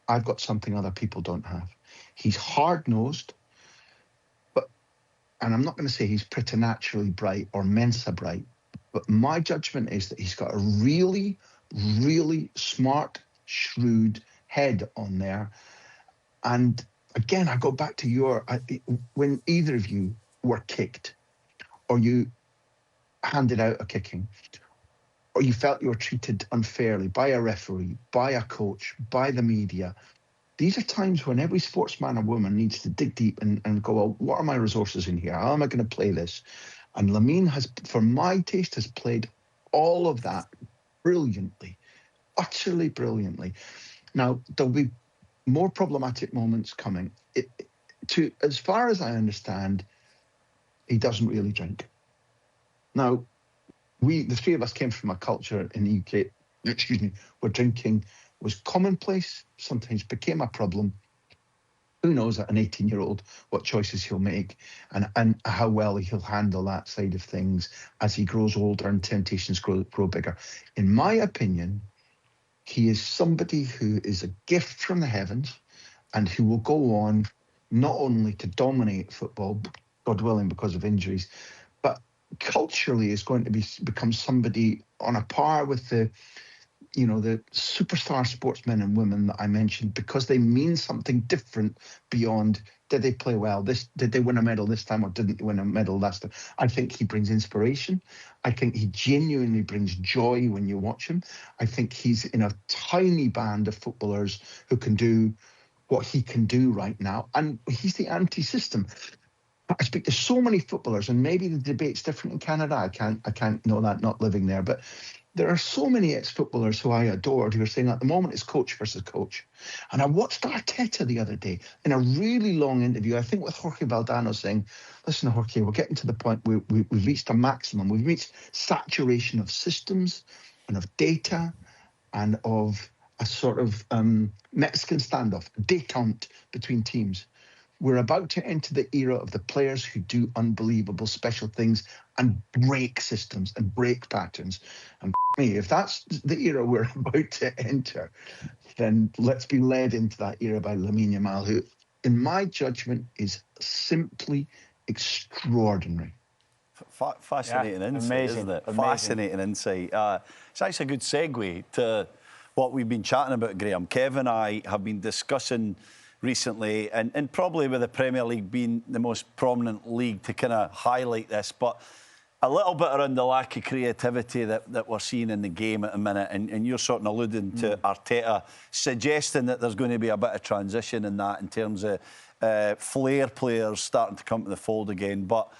I've got something other people don't have. He's hard-nosed, and I'm not going to say he's preternaturally bright or Mensa bright, but my judgment is that he's got a really, really smart, shrewd head on there. And again, I go back to when either of you were kicked, or you handed out a kicking, or you felt you were treated unfairly by a referee, by a coach, by the media. These are times when every sportsman or woman needs to dig deep and go, well, what are my resources in here? How am I going to play this? And Lamine has, for my taste, has played all of that brilliantly, utterly brilliantly. Now, there'll be more problematic moments coming. As far as I understand, he doesn't really drink. Now, the three of us came from a culture in the UK, where drinking was commonplace, sometimes became a problem. Who knows at an 18-year-old what choices he'll make and how well he'll handle that side of things as he grows older and temptations grow bigger. In my opinion, he is somebody who is a gift from the heavens and who will go on not only to dominate football, God willing, because of injuries, but culturally is going to become somebody on a par with the superstar sportsmen and women that I mentioned, because they mean something different beyond, did they play well? Did they win a medal this time or didn't they win a medal last time? I think he brings inspiration. I think he genuinely brings joy when you watch him. I think he's in a tiny band of footballers who can do what he can do right now. And he's the anti-system. I speak to so many footballers, and maybe the debate's different in Canada. I can't know that, not living there, but there are so many ex-footballers who I adored who are saying at the moment it's coach versus coach. And I watched Arteta the other day in a really long interview, I think with Jorge Valdano, saying, listen, Jorge, we're getting to the point where we've reached a maximum. We've reached saturation of systems and of data and of a sort of Mexican standoff, détente between teams. We're about to enter the era of the players who do unbelievable special things and break systems and break patterns. And me, if that's the era we're about to enter, then let's be led into that era by Lamine Yamal, who, in my judgment, is simply extraordinary. Fascinating insight, amazing, isn't it? amazing. Fascinating insight. It's actually a good segue to what we've been chatting about, Graham. Kev and I have been discussing recently, and probably with the Premier League being the most prominent league to kind of highlight this, but a little bit around the lack of creativity that we're seeing in the game at the minute, and you're sort of alluding to Arteta suggesting that there's going to be a bit of transition in that in terms of flair players starting to come to the fold again. But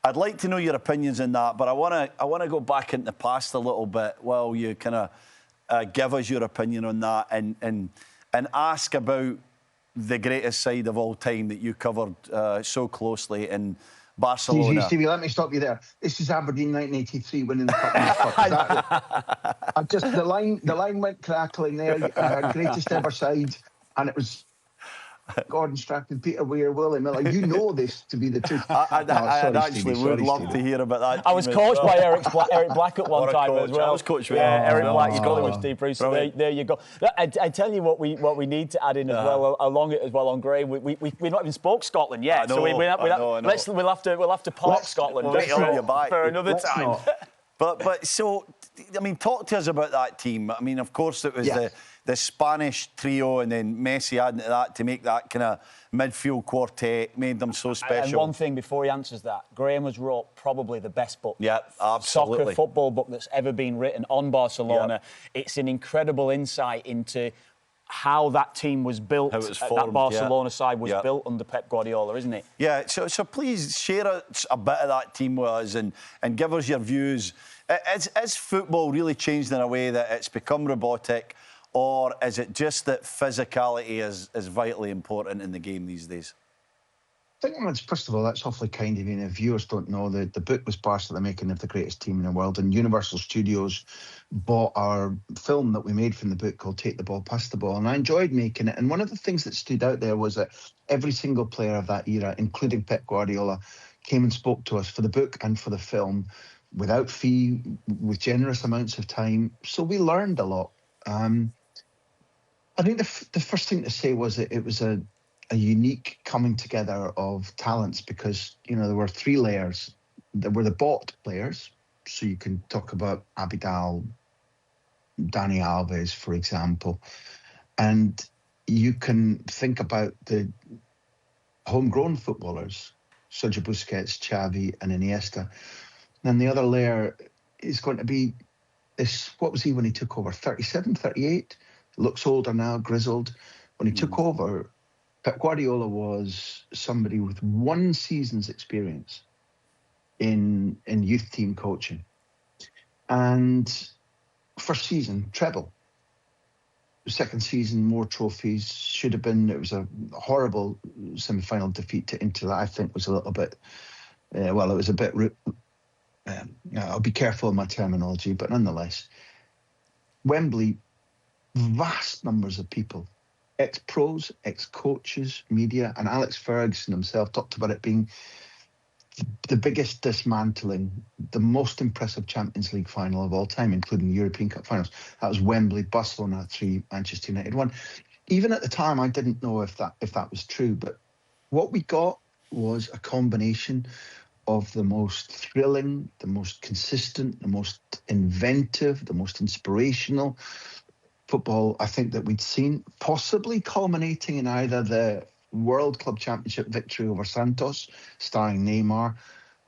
I'd like to know your opinions on that, but I want to go back into the past a little bit while you kind of give us your opinion on that and ask about the greatest side of all time that you covered so closely in Barcelona. Stevie, let me stop you there. This is Aberdeen 1983 winning the Cup. I just the line went crackling there. Greatest ever side, and it was Gordon Strachan, Peter Weir, Willie Miller. You know this to be the truth. I actually would love to hear about that. I was coached by Eric Black at one time as well. I was coached with Eric Black, Scotland was with Steve Bruce. So there you go. I tell you what we need to add in as well along it as well on Graham. We've not even spoke Scotland yet, so we'll have to park Scotland for another time. But so, I mean, talk to us about that team. I mean, of course, it was the Spanish trio, and then Messi adding to that to make that kind of midfield quartet, made them so special. And one thing before he answers that, Graham has wrote probably the best book, absolutely, soccer football book that's ever been written on Barcelona. It's an incredible insight into how that team was built, that Barcelona side was built under Pep Guardiola, isn't it? Yeah, so please share a bit of that team with us and give us your views. Is football really changed in a way that it's become robotic, or is it just that physicality is vitally important in the game these days? I think first of all, that's awfully kind of you. And if viewers don't know, the book was part of the making of the greatest team in the world, and Universal Studios bought our film that we made from the book called Take the Ball, Pass the Ball, and I enjoyed making it. And one of the things that stood out there was that every single player of that era, including Pep Guardiola, came and spoke to us for the book and for the film without fee, with generous amounts of time. So we learned a lot. I think the first thing to say was that it was a unique coming together of talents, because, you know, there were three layers. There were the bought players. So you can talk about Abidal, Dani Alves, for example. And you can think about the homegrown footballers, Sergio Busquets, Xavi and Iniesta. And the other layer is going to be this, what was he when he took over? 37, 38? Looks older now, grizzled. When he took over, Pep Guardiola was somebody with 1 season's experience in youth team coaching. And first season, treble. Second season, more trophies. Should have been, it was a horrible semi-final defeat to Inter that I think was a little bit, it was a bit, I'll be careful in my terminology, but nonetheless, Wembley, vast numbers of people, ex-pros, ex-coaches, media, and Alex Ferguson himself talked about it being the biggest dismantling, the most impressive Champions League final of all time, including the European Cup finals. That was Wembley, Barcelona 3, Manchester United 1. Even at the time, I didn't know if that was true, but what we got was a combination of the most thrilling, the most consistent, the most inventive, the most inspirational football I think that we'd seen, possibly culminating in either the World Club Championship victory over Santos, starring Neymar,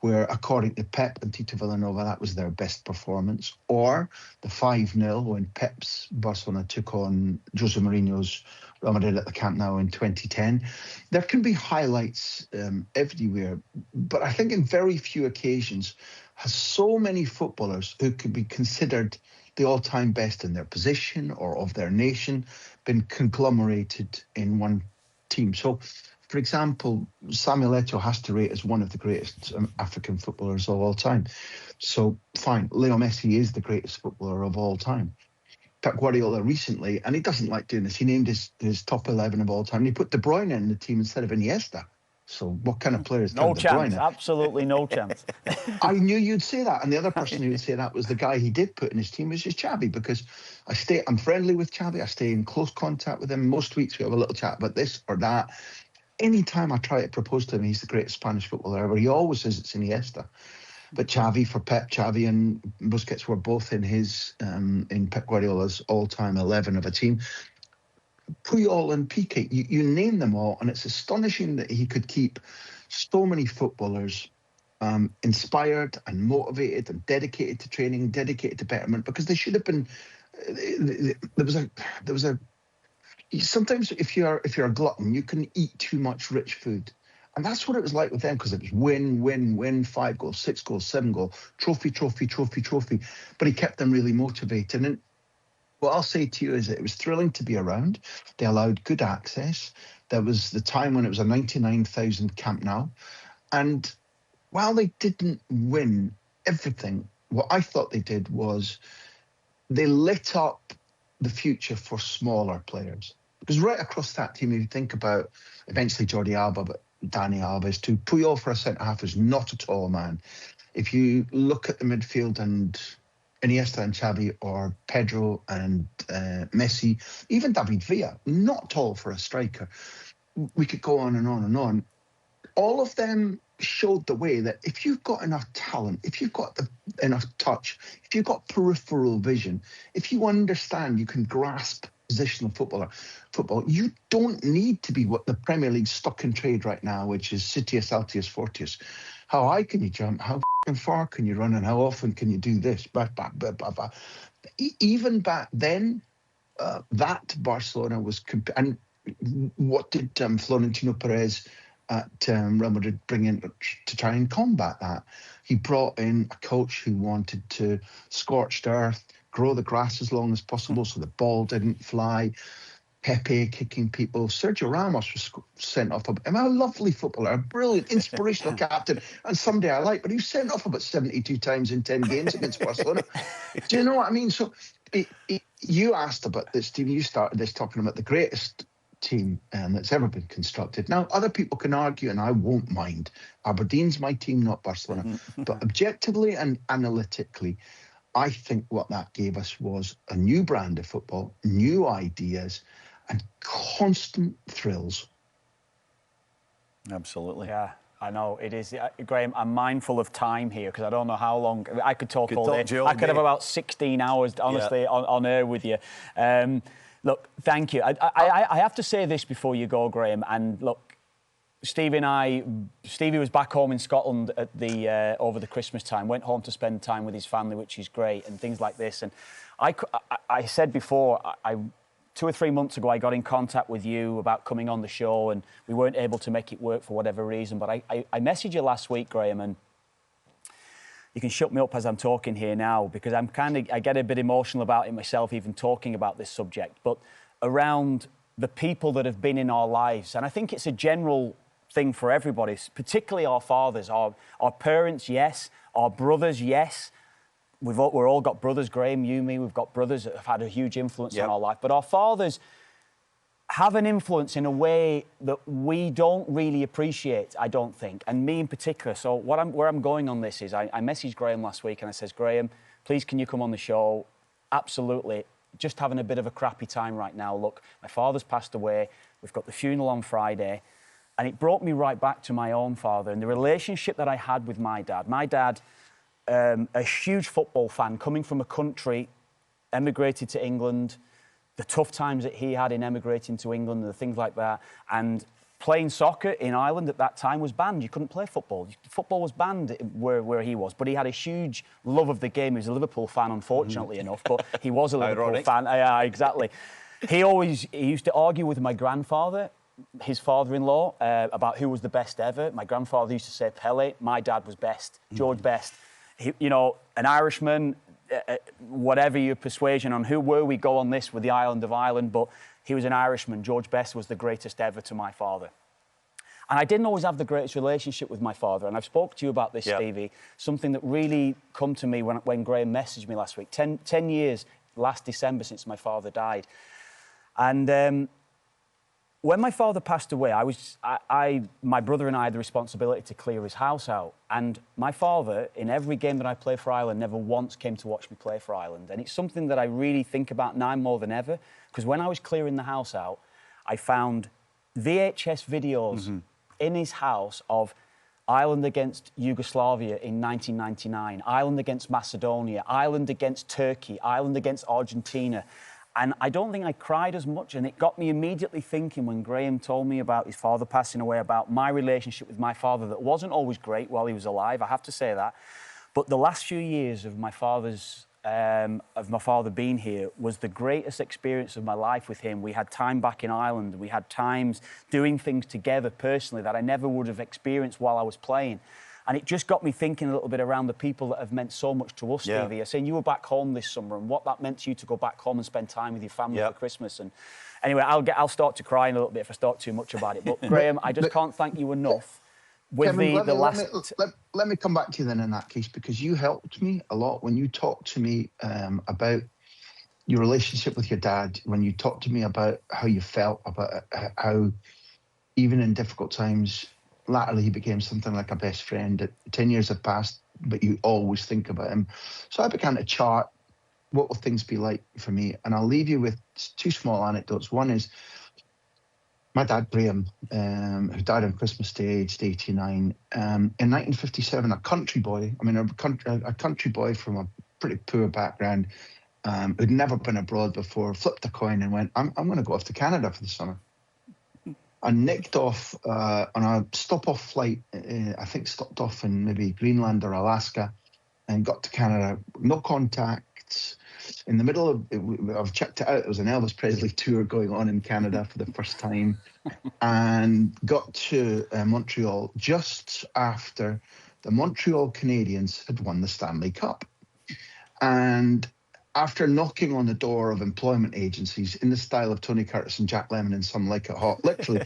where, according to Pep and Tito Villanova, that was their best performance, or the 5-0 when Pep's Barcelona took on Jose Mourinho's Real Madrid at the Camp Nou in 2010. There can be highlights everywhere, but I think in very few occasions has so many footballers who could be considered the all-time best in their position or of their nation been conglomerated in one team. So, for example, Samuel Eto'o has to rate as one of the greatest African footballers of all time. So, fine, Leo Messi is the greatest footballer of all time. Pep Guardiola recently, and he doesn't like doing this, he named his top 11 of all time, and he put De Bruyne in the team instead of Iniesta. So what kind of player is no De chance, Bruyne? absolutely no chance. I knew you'd say that, and the other person who would say that was the guy he did put in his team, was just Xavi, because I'm friendly with Xavi, I stay in close contact with him. Most weeks we have a little chat about this or that. Anytime I try to propose to him he's the greatest Spanish footballer ever, he always says it's Iniesta. But Xavi, for Pep, Xavi and Busquets were both in in Pep Guardiola's all-time 11 of a team. Puyol and Piqué, you name them all, and it's astonishing that he could keep so many footballers inspired and motivated and dedicated to training, dedicated to betterment, because they should have been. There was a. Sometimes if you're a glutton, you can eat too much rich food. And that's what it was like with them, because it was win, 5 goals, 6 goals, 7 goals, trophy. But he kept them really motivated. And what I'll say to you is that it was thrilling to be around. They allowed good access. There was the time when it was a 99,000 Camp Nou. And while they didn't win everything, what I thought they did was they lit up the future for smaller players. Because right across that team, if you think about eventually Jordi Alba, but Dani Alves too, Puyol for a centre-half is not a tall man. If you look at the midfield and Iniesta and Xavi, or Pedro and Messi, even David Villa, not tall for a striker. We could go on and on and on. All of them showed the way that if you've got enough talent, if you've got enough touch, if you've got peripheral vision, if you understand, you can grasp positional football, you don't need to be what the Premier League's stock in trade right now, which is Citius, Altius, Fortius. How high can you jump? How far can you run? And how often can you do this? Even back then, that Barcelona was... And what did Florentino Perez at Real Madrid bring in to try and combat that? He brought in a coach who wanted to scorched earth, grow the grass as long as possible so the ball didn't fly. Pepe kicking people. Sergio Ramos was sent off. I'm a lovely footballer, a brilliant, inspirational captain, and someday I like, but he was sent off about 72 times in 10 games against Barcelona. Do you know what I mean? So you asked about this, Stephen. You started this talking about the greatest team that's ever been constructed. Now, other people can argue, and I won't mind. Aberdeen's my team, not Barcelona. But objectively and analytically, I think what that gave us was a new brand of football, new ideas, and constant thrills. Absolutely. Yeah, I know it is. Graham, I'm mindful of time here because I don't know how long. I could talk all day. I could have about 16 hours, honestly, on air with you. Look, thank you. I have to say this before you go, Graham. And look, Stevie was back home in Scotland at over the Christmas time. Went home to spend time with his family, which is great, and things like this. And I said before, 2 or 3 months ago, I got in contact with you about coming on the show, and we weren't able to make it work for whatever reason. But I messaged you last week, Graham, and you can shut me up as I'm talking here now, because I get a bit emotional about it myself, even talking about this subject. But around the people that have been in our lives, and I think it's a general thing for everybody, particularly our fathers, our parents, yes, our brothers, yes. We're all got brothers, Graham, you, me. We've got brothers that have had a huge influence on our life, but our fathers have an influence in a way that we don't really appreciate, I don't think, and me in particular. So where I'm going on this is I messaged Graham last week and I says, Graham, please can you come on the show? Absolutely. Just having a bit of a crappy time right now. Look, my father's passed away. We've got the funeral on Friday. And it brought me right back to my own father and the relationship that I had with my dad. My dad, a huge football fan, coming from a country, emigrated to England, the tough times that he had in emigrating to England and the things like that. And playing soccer in Ireland at that time was banned. You couldn't play football. Football was banned where he was. But he had a huge love of the game. He was a Liverpool fan, unfortunately enough, but he was a Liverpool fan. Yeah, exactly. He used to argue with my grandfather, his father-in-law, about who was the best ever. My grandfather used to say Pele. My dad was Best, George Best. An Irishman, whatever your persuasion on where we go on this with the island of Ireland, but he was an Irishman. George Best was the greatest ever to my father. And I didn't always have the greatest relationship with my father. And I've spoke to you about this, Stevie, something that really come to me when Graham messaged me last week. 10 years last December since my father died. And when my father passed away, my brother and I had the responsibility to clear his house out. And my father, in every game that I played for Ireland, never once came to watch me play for Ireland. And it's something that I really think about now more than ever, because when I was clearing the house out, I found VHS videos in his house of Ireland against Yugoslavia in 1999, Ireland against Macedonia, Ireland against Turkey, Ireland against Argentina. And I don't think I cried as much. And it got me immediately thinking when Graham told me about his father passing away, about my relationship with my father that wasn't always great while he was alive, I have to say that. But the last few years of my father being here was the greatest experience of my life with him. We had time back in Ireland. We had times doing things together personally that I never would have experienced while I was playing. And it just got me thinking a little bit around the people that have meant so much to us, Stevie. I saying you were back home this summer and what that meant to you to go back home and spend time with your family for Christmas. And anyway, I'll start to cry in a little bit if I talk too much about it. But Graham, I just can't thank you enough. With Kevin, the last... Let me come back to you then in that case, because you helped me a lot when you talked to me about your relationship with your dad, when you talked to me about how you felt, about how even in difficult times, latterly he became something like a best friend. 10 years have passed, but you always think about him. So I began to chart what will things be like for me. And I'll leave you with 2 small anecdotes. One is my dad, Graham, who died on Christmas Day, aged 89. In 1957, a country boy, a country boy from a pretty poor background, who'd never been abroad before, flipped a coin and went, I'm going to go off to Canada for the summer. I nicked off on a stop-off flight, I think stopped off in maybe Greenland or Alaska, and got to Canada. No contacts. In the middle of, I've checked it out, there was an Elvis Presley tour going on in Canada for the first time, and got to Montreal just after the Montreal Canadiens had won the Stanley Cup. And after knocking on the door of employment agencies in the style of Tony Curtis and Jack Lemmon and Some Like It Hot, literally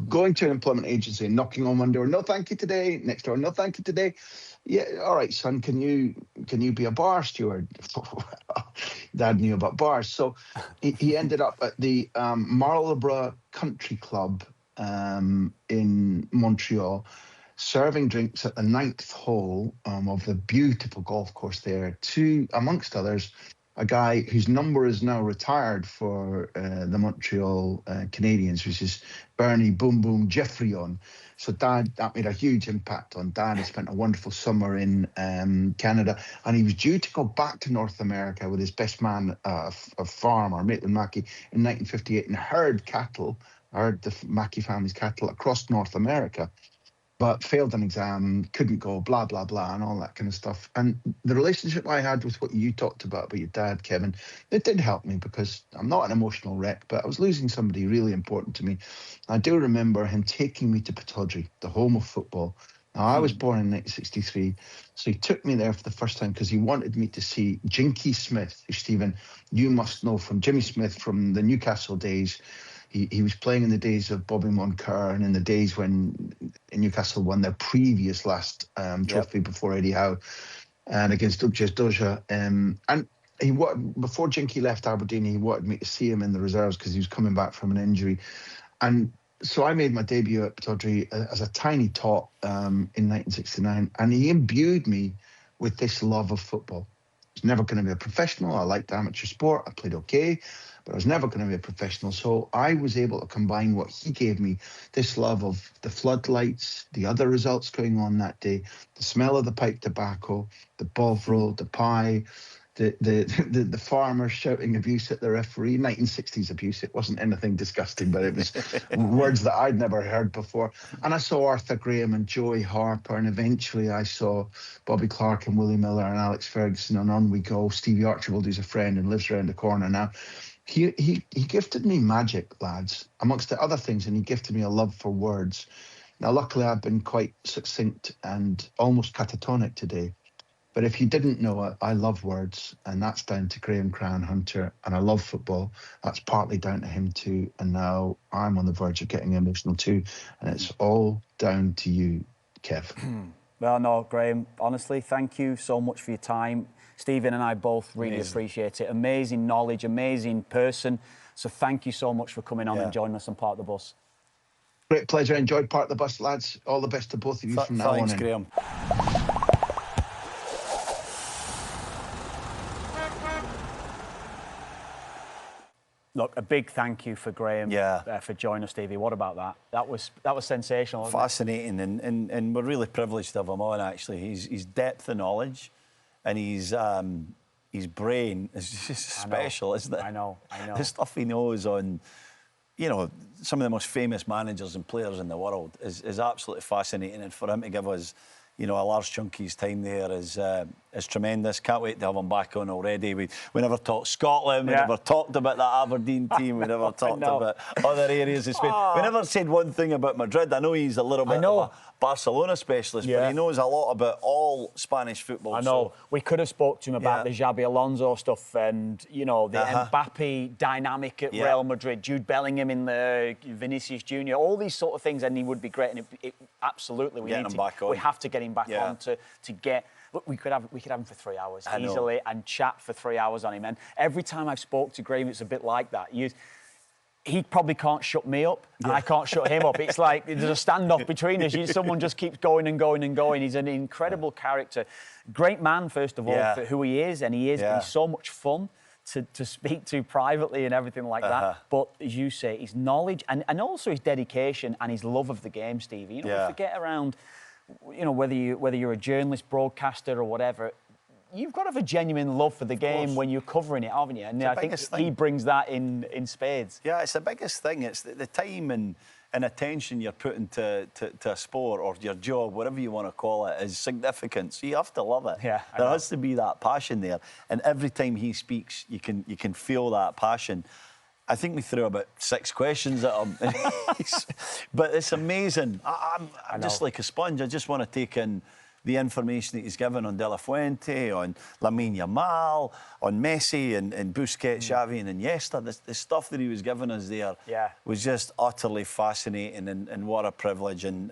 going to an employment agency and knocking on one door, no thank you today, next door, no thank you today. Yeah, all right, son, can you be a bar steward? Dad knew about bars. So he ended up at the Marlborough Country Club in Montreal, serving drinks at the 9th hole of the beautiful golf course there to, amongst others, a guy whose number is now retired for the Montreal Canadiens, which is Bernie Boom Boom Geoffrion, So Dad, that made a huge impact on Dad. He spent a wonderful summer in Canada, and he was due to go back to North America with his best man, a farmer, Maitland Mackey, in 1958, and herd the Mackey family's cattle across North America, but failed an exam, couldn't go, blah, blah, blah, and all that kind of stuff. And the relationship I had with what you talked about your dad, Kevin, it did help me, because I'm not an emotional wreck, but I was losing somebody really important to me. I do remember him taking me to Pittodrie, the home of football. Now, I was born in 1963, so he took me there for the first time because he wanted me to see Jinky Smith, who, Stephen, you must know from Jimmy Smith from the Newcastle days. He was playing in the days of Bobby Moncur and in the days when Newcastle won their previous last trophy before Eddie Howe and against Doja. And before Jinky left Aberdeen, he wanted me to see him in the reserves because he was coming back from an injury. And so I made my debut at Pittodrie as a tiny tot in 1969, and he imbued me with this love of football. I was never going to be a professional. I liked amateur sport. I played okay, but I was never going to be a professional. So I was able to combine what he gave me, this love of the floodlights, the other results going on that day, the smell of the pipe tobacco, the bovril, the pie, the farmers shouting abuse at the referee, 1960s abuse. It wasn't anything disgusting, but it was words that I'd never heard before. And I saw Arthur Graham and Joey Harper, and eventually I saw Bobby Clark and Willie Miller and Alex Ferguson, and on we go. Stevie Archibald, who's a friend and lives around the corner now. He gifted me magic, lads, amongst the other things, and he gifted me a love for words. Now, luckily, I've been quite succinct and almost catatonic today. But if you didn't know it, I love words, and that's down to Graham Crown Hunter, and I love football. That's partly down to him too, and now I'm on the verge of getting emotional too, and it's all down to you, Kev. Well, no, Graham, honestly, thank you so much for your time. Stephen and I both really appreciate it. Amazing knowledge, amazing person. So thank you so much for coming on and joining us on Park the Bus. Great pleasure. Enjoyed Park the Bus, lads. All the best to both of you from now on. Thanks, Graham. Look, a big thank you for Graham for joining us, Stevie. What about that? That was sensational. Fascinating, and we're really privileged to have him on. Actually, his depth of knowledge and his brain is just special, isn't it? I know. The stuff he knows on, some of the most famous managers and players in the world is absolutely fascinating, and for him to give us, a large chunk of his time there is tremendous. Can't wait to have him back on already. We never talked Scotland, we never talked about that Aberdeen team, we never talked about other areas of Spain. We never said one thing about Madrid. I know he's a little bit of a Barcelona specialist, but he knows a lot about all Spanish football. I know. We could have spoke to him about the Xabi Alonso stuff and, the Mbappe dynamic at Real Madrid, Jude Bellingham in the Vinicius Junior, all these sort of things, and he would be great. And absolutely, we have to get him back on to get. Look, we could have him for 3 hours easily and chat for 3 hours on him. And every time I've spoke to Graham, it's a bit like that. He probably can't shut me up, and I can't shut him up. It's like there's a standoff between us. Someone just keeps going and going and going. He's an incredible character. Great man, first of all, for who he is, and he is. He's so much fun to speak to privately and everything like that. But as you say, his knowledge and also his dedication and his love of the game, Stevie. We forget around, whether you're a journalist, broadcaster or whatever, you've got to have a genuine love for the game when you're covering it, haven't you? And I think he brings that in spades. Yeah, it's the biggest thing. It's the time and attention you're putting to a sport or your job, whatever you want to call it, is significant. So you have to love it. Yeah, there has to be that passion there. And every time he speaks, you can feel that passion. I think we threw about 6 questions at him. But it's amazing. I'm just like a sponge. I just want to take in the information that he's given on De La Fuente, on Lamine Yamal, on Messi and Busquets, Xavi and Iniesta. The stuff that he was giving us there was just utterly fascinating, and what a privilege, and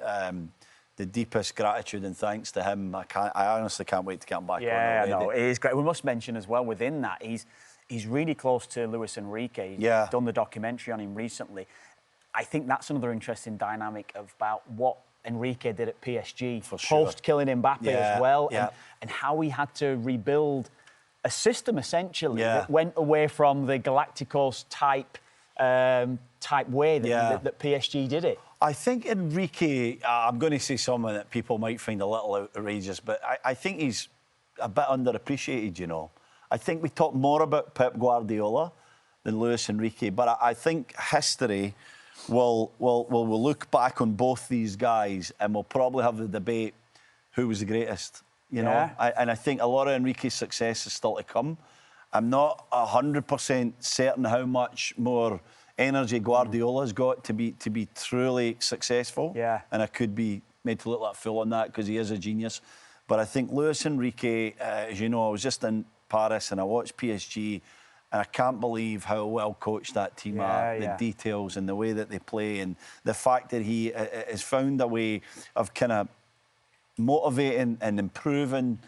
the deepest gratitude and thanks to him. I honestly can't wait to get him back on already. Yeah, no, it is great. We must mention as well within that, he's really close to Luis Enrique. He's done the documentary on him recently. I think that's another interesting dynamic about what Enrique did at PSG post killing Mbappe as well, and how he had to rebuild a system essentially that went away from the Galacticos type way that PSG did it. I think Enrique, I'm going to say something that people might find a little outrageous, but I think he's a bit underappreciated, you know. I think we talk more about Pep Guardiola than Luis Enrique, but I think history will look back on both these guys and we'll probably have the debate who was the greatest, you know. And I think a lot of Enrique's success is still to come. I'm not 100% certain how much more energy Guardiola's got to be truly successful. Yeah. And I could be made to look like a fool on that because he is a genius. But I think Luis Enrique, as you know, I was just in Paris and I watched PSG and I can't believe how well coached that team are. The details and the way that they play and the fact that he has found a way of kind of motivating and improving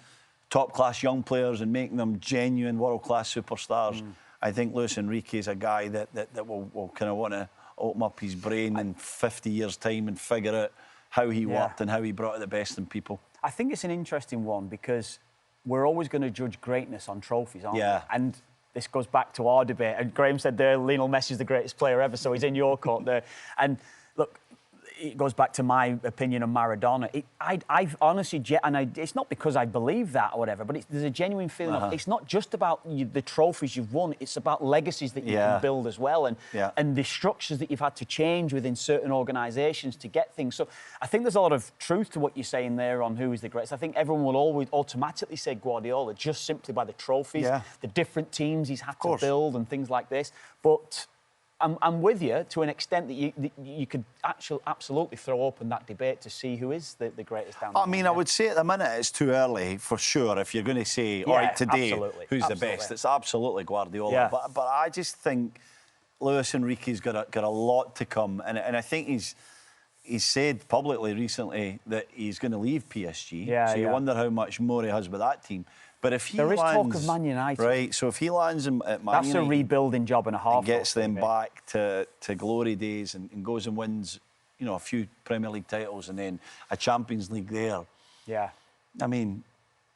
top-class young players and making them genuine world-class superstars. I think Luis Enrique is a guy that will kind of want to open up his brain in 50 years' time and figure out how he worked and how he brought out the best in people. I think it's an interesting one because we're always going to judge greatness on trophies, aren't we? And this goes back to our debate. And Graham said there, Lionel Messi is the greatest player ever, so he's in your court there. And look, it goes back to my opinion on Maradona. I've honestly, it's not because I believe that or whatever, but there's a genuine feeling of it's not just about the trophies you've won, it's about legacies that you can build as well and the structures that you've had to change within certain organisations to get things. So I think there's a lot of truth to what you're saying there on who is the greatest. I think everyone will always automatically say Guardiola just simply by the trophies, the different teams he's had to build and things like this. But I'm with you to an extent that you could actually absolutely throw open that debate to see who is the greatest down there. I mean, I would say at the minute it's too early for sure. If you're going to say, all right, today, who's the best? It's absolutely Guardiola. But I just think Luis Enrique's got a lot to come, and I think he's said publicly recently that he's going to leave PSG. So you wonder how much more he has with that team. But if he there lands, is talk of Man United. Right, so if he lands at Man United... That's a rebuilding job and a half. And gets them back to glory days and goes and wins, you know, a few Premier League titles and then a Champions League there. I mean,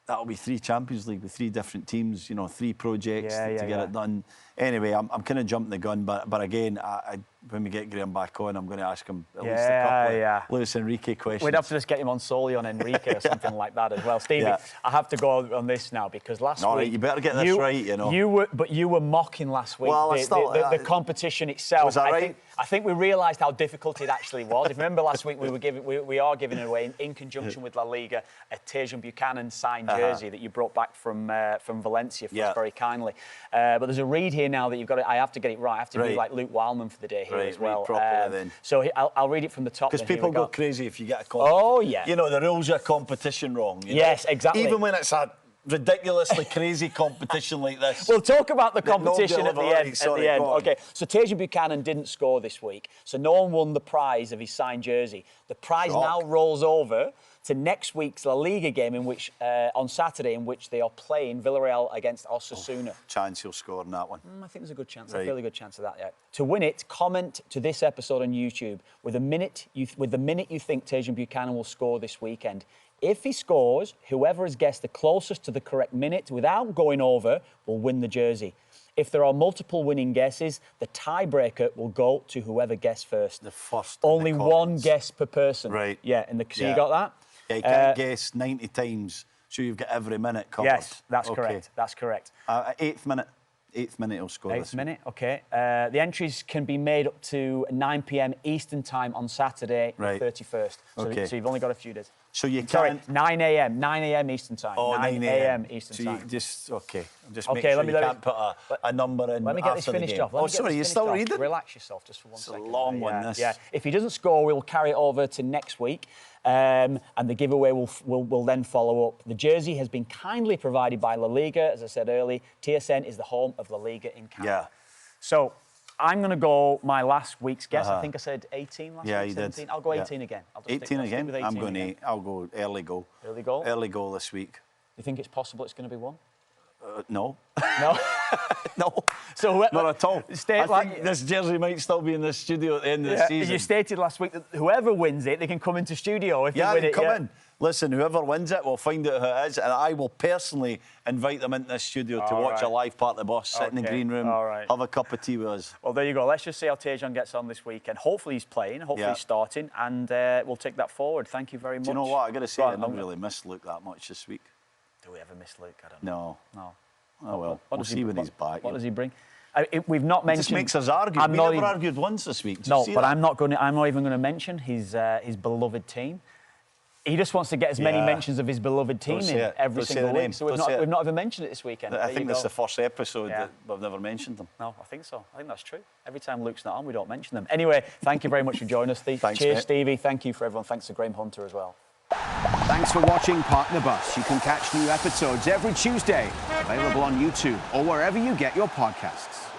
that'll be 3 Champions League with 3 different teams, you know, 3 projects to get it done. Anyway, I'm kind of jumping the gun, but again, when we get Graham back on, I'm going to ask him at least a couple of Luis Enrique questions. We'd have to just get him on solely on Enrique or something like that as well. Stevie, I have to go on this now because last week... All right, you better get this right, you know. You were mocking last week the competition itself. Was that right? I think we realised how difficult it actually was. If you remember last week, we are giving it away in conjunction with La Liga a Tejan Buchanan signed jersey that you brought back from Valencia for us very kindly. But there's a read here now that you've got to... I have to get it right. I have to be like Luke Wildman for the day here as well. Then. So I'll read it from the top. Because people go crazy if you get a competition. Oh, yeah. You know, the rules of competition wrong. You know? Exactly. Even when it's a ridiculously crazy competition like this. We'll talk about the competition at the end. Sorry, OK, so Tejan Buchanan didn't score this week, so no one won the prize of his signed jersey. The prize now rolls over to next week's La Liga game, in which on Saturday, in which they are playing Villarreal against Osasuna. Chance he'll score in that one. I think there's a good chance, a really good chance of that. To win it, comment to this episode on YouTube with the minute you think Tejan Buchanan will score this weekend. If he scores, whoever has guessed the closest to the correct minute without going over will win the jersey. If there are multiple winning guesses, the tiebreaker will go to whoever guessed first. The first. Only one guess per person. Right. Yeah. So you got that? Yeah, you can't guess 90 times, so you've got every minute covered. Yes, that's correct. That's correct. 8th minute. 8th minute he'll score. 8th minute, OK. The entries can be made up to 9 p.m. Eastern time on Saturday, the 31st. So you've only got a few days. So you Sorry, 9 a.m. Eastern time. Oh, 9 a.m. Eastern time. You just, OK. Just make sure you can't put a number in. Let me get this finished off. Oh, sorry, you're still reading? Relax yourself just for one second. It's a long one, this. Yeah. If he doesn't score, we'll carry it over to next week. And the giveaway will then follow up. The jersey has been kindly provided by La Liga. As I said earlier, TSN is the home of La Liga in Canada. Yeah. So I'm going to go my last week's guess. I think I said 18 last week. Yeah, you 17. did. I'll go 18 again. 18 again? I'm going to. I'll go early goal. Early goal? Early goal this week. You think it's possible it's going to be 1? No. No? No. So not at all. I think this jersey might still be in the studio at the end of the season. You stated last week that whoever wins it, they can come into studio if you win it. Come in. Listen, whoever wins it, we'll find out who it is, and I will personally invite them into this studio to watch a live Part of the Bus, sit in the green room, have a cup of tea with us. Well, there you go. Let's just see how Tejan gets on this weekend. Hopefully he's playing, hopefully he's starting, and we'll take that forward. Thank you very much. Do you know what? I've got to say, I don't really miss Luke that much this week. Do we ever miss Luke? I don't know. No. Oh, well, we'll see when he's back. What does he bring? We've not mentioned. It just makes us argue. We never argued once this week. No, but I'm not even going to mention his beloved team. He just wants to get as many mentions of his beloved team in every single week. So we've not even mentioned it this weekend. I think this is the first episode that we've never mentioned them. No, I think so. I think that's true. Every time Luke's not on, we don't mention them. Anyway, thank you very much for joining us, Steve. Thanks, Cheers, mate. Stevie. Thank you for everyone. Thanks to Graham Hunter as well. Thanks for watching Park the Bus. You can catch new episodes every Tuesday, available on YouTube or wherever you get your podcasts.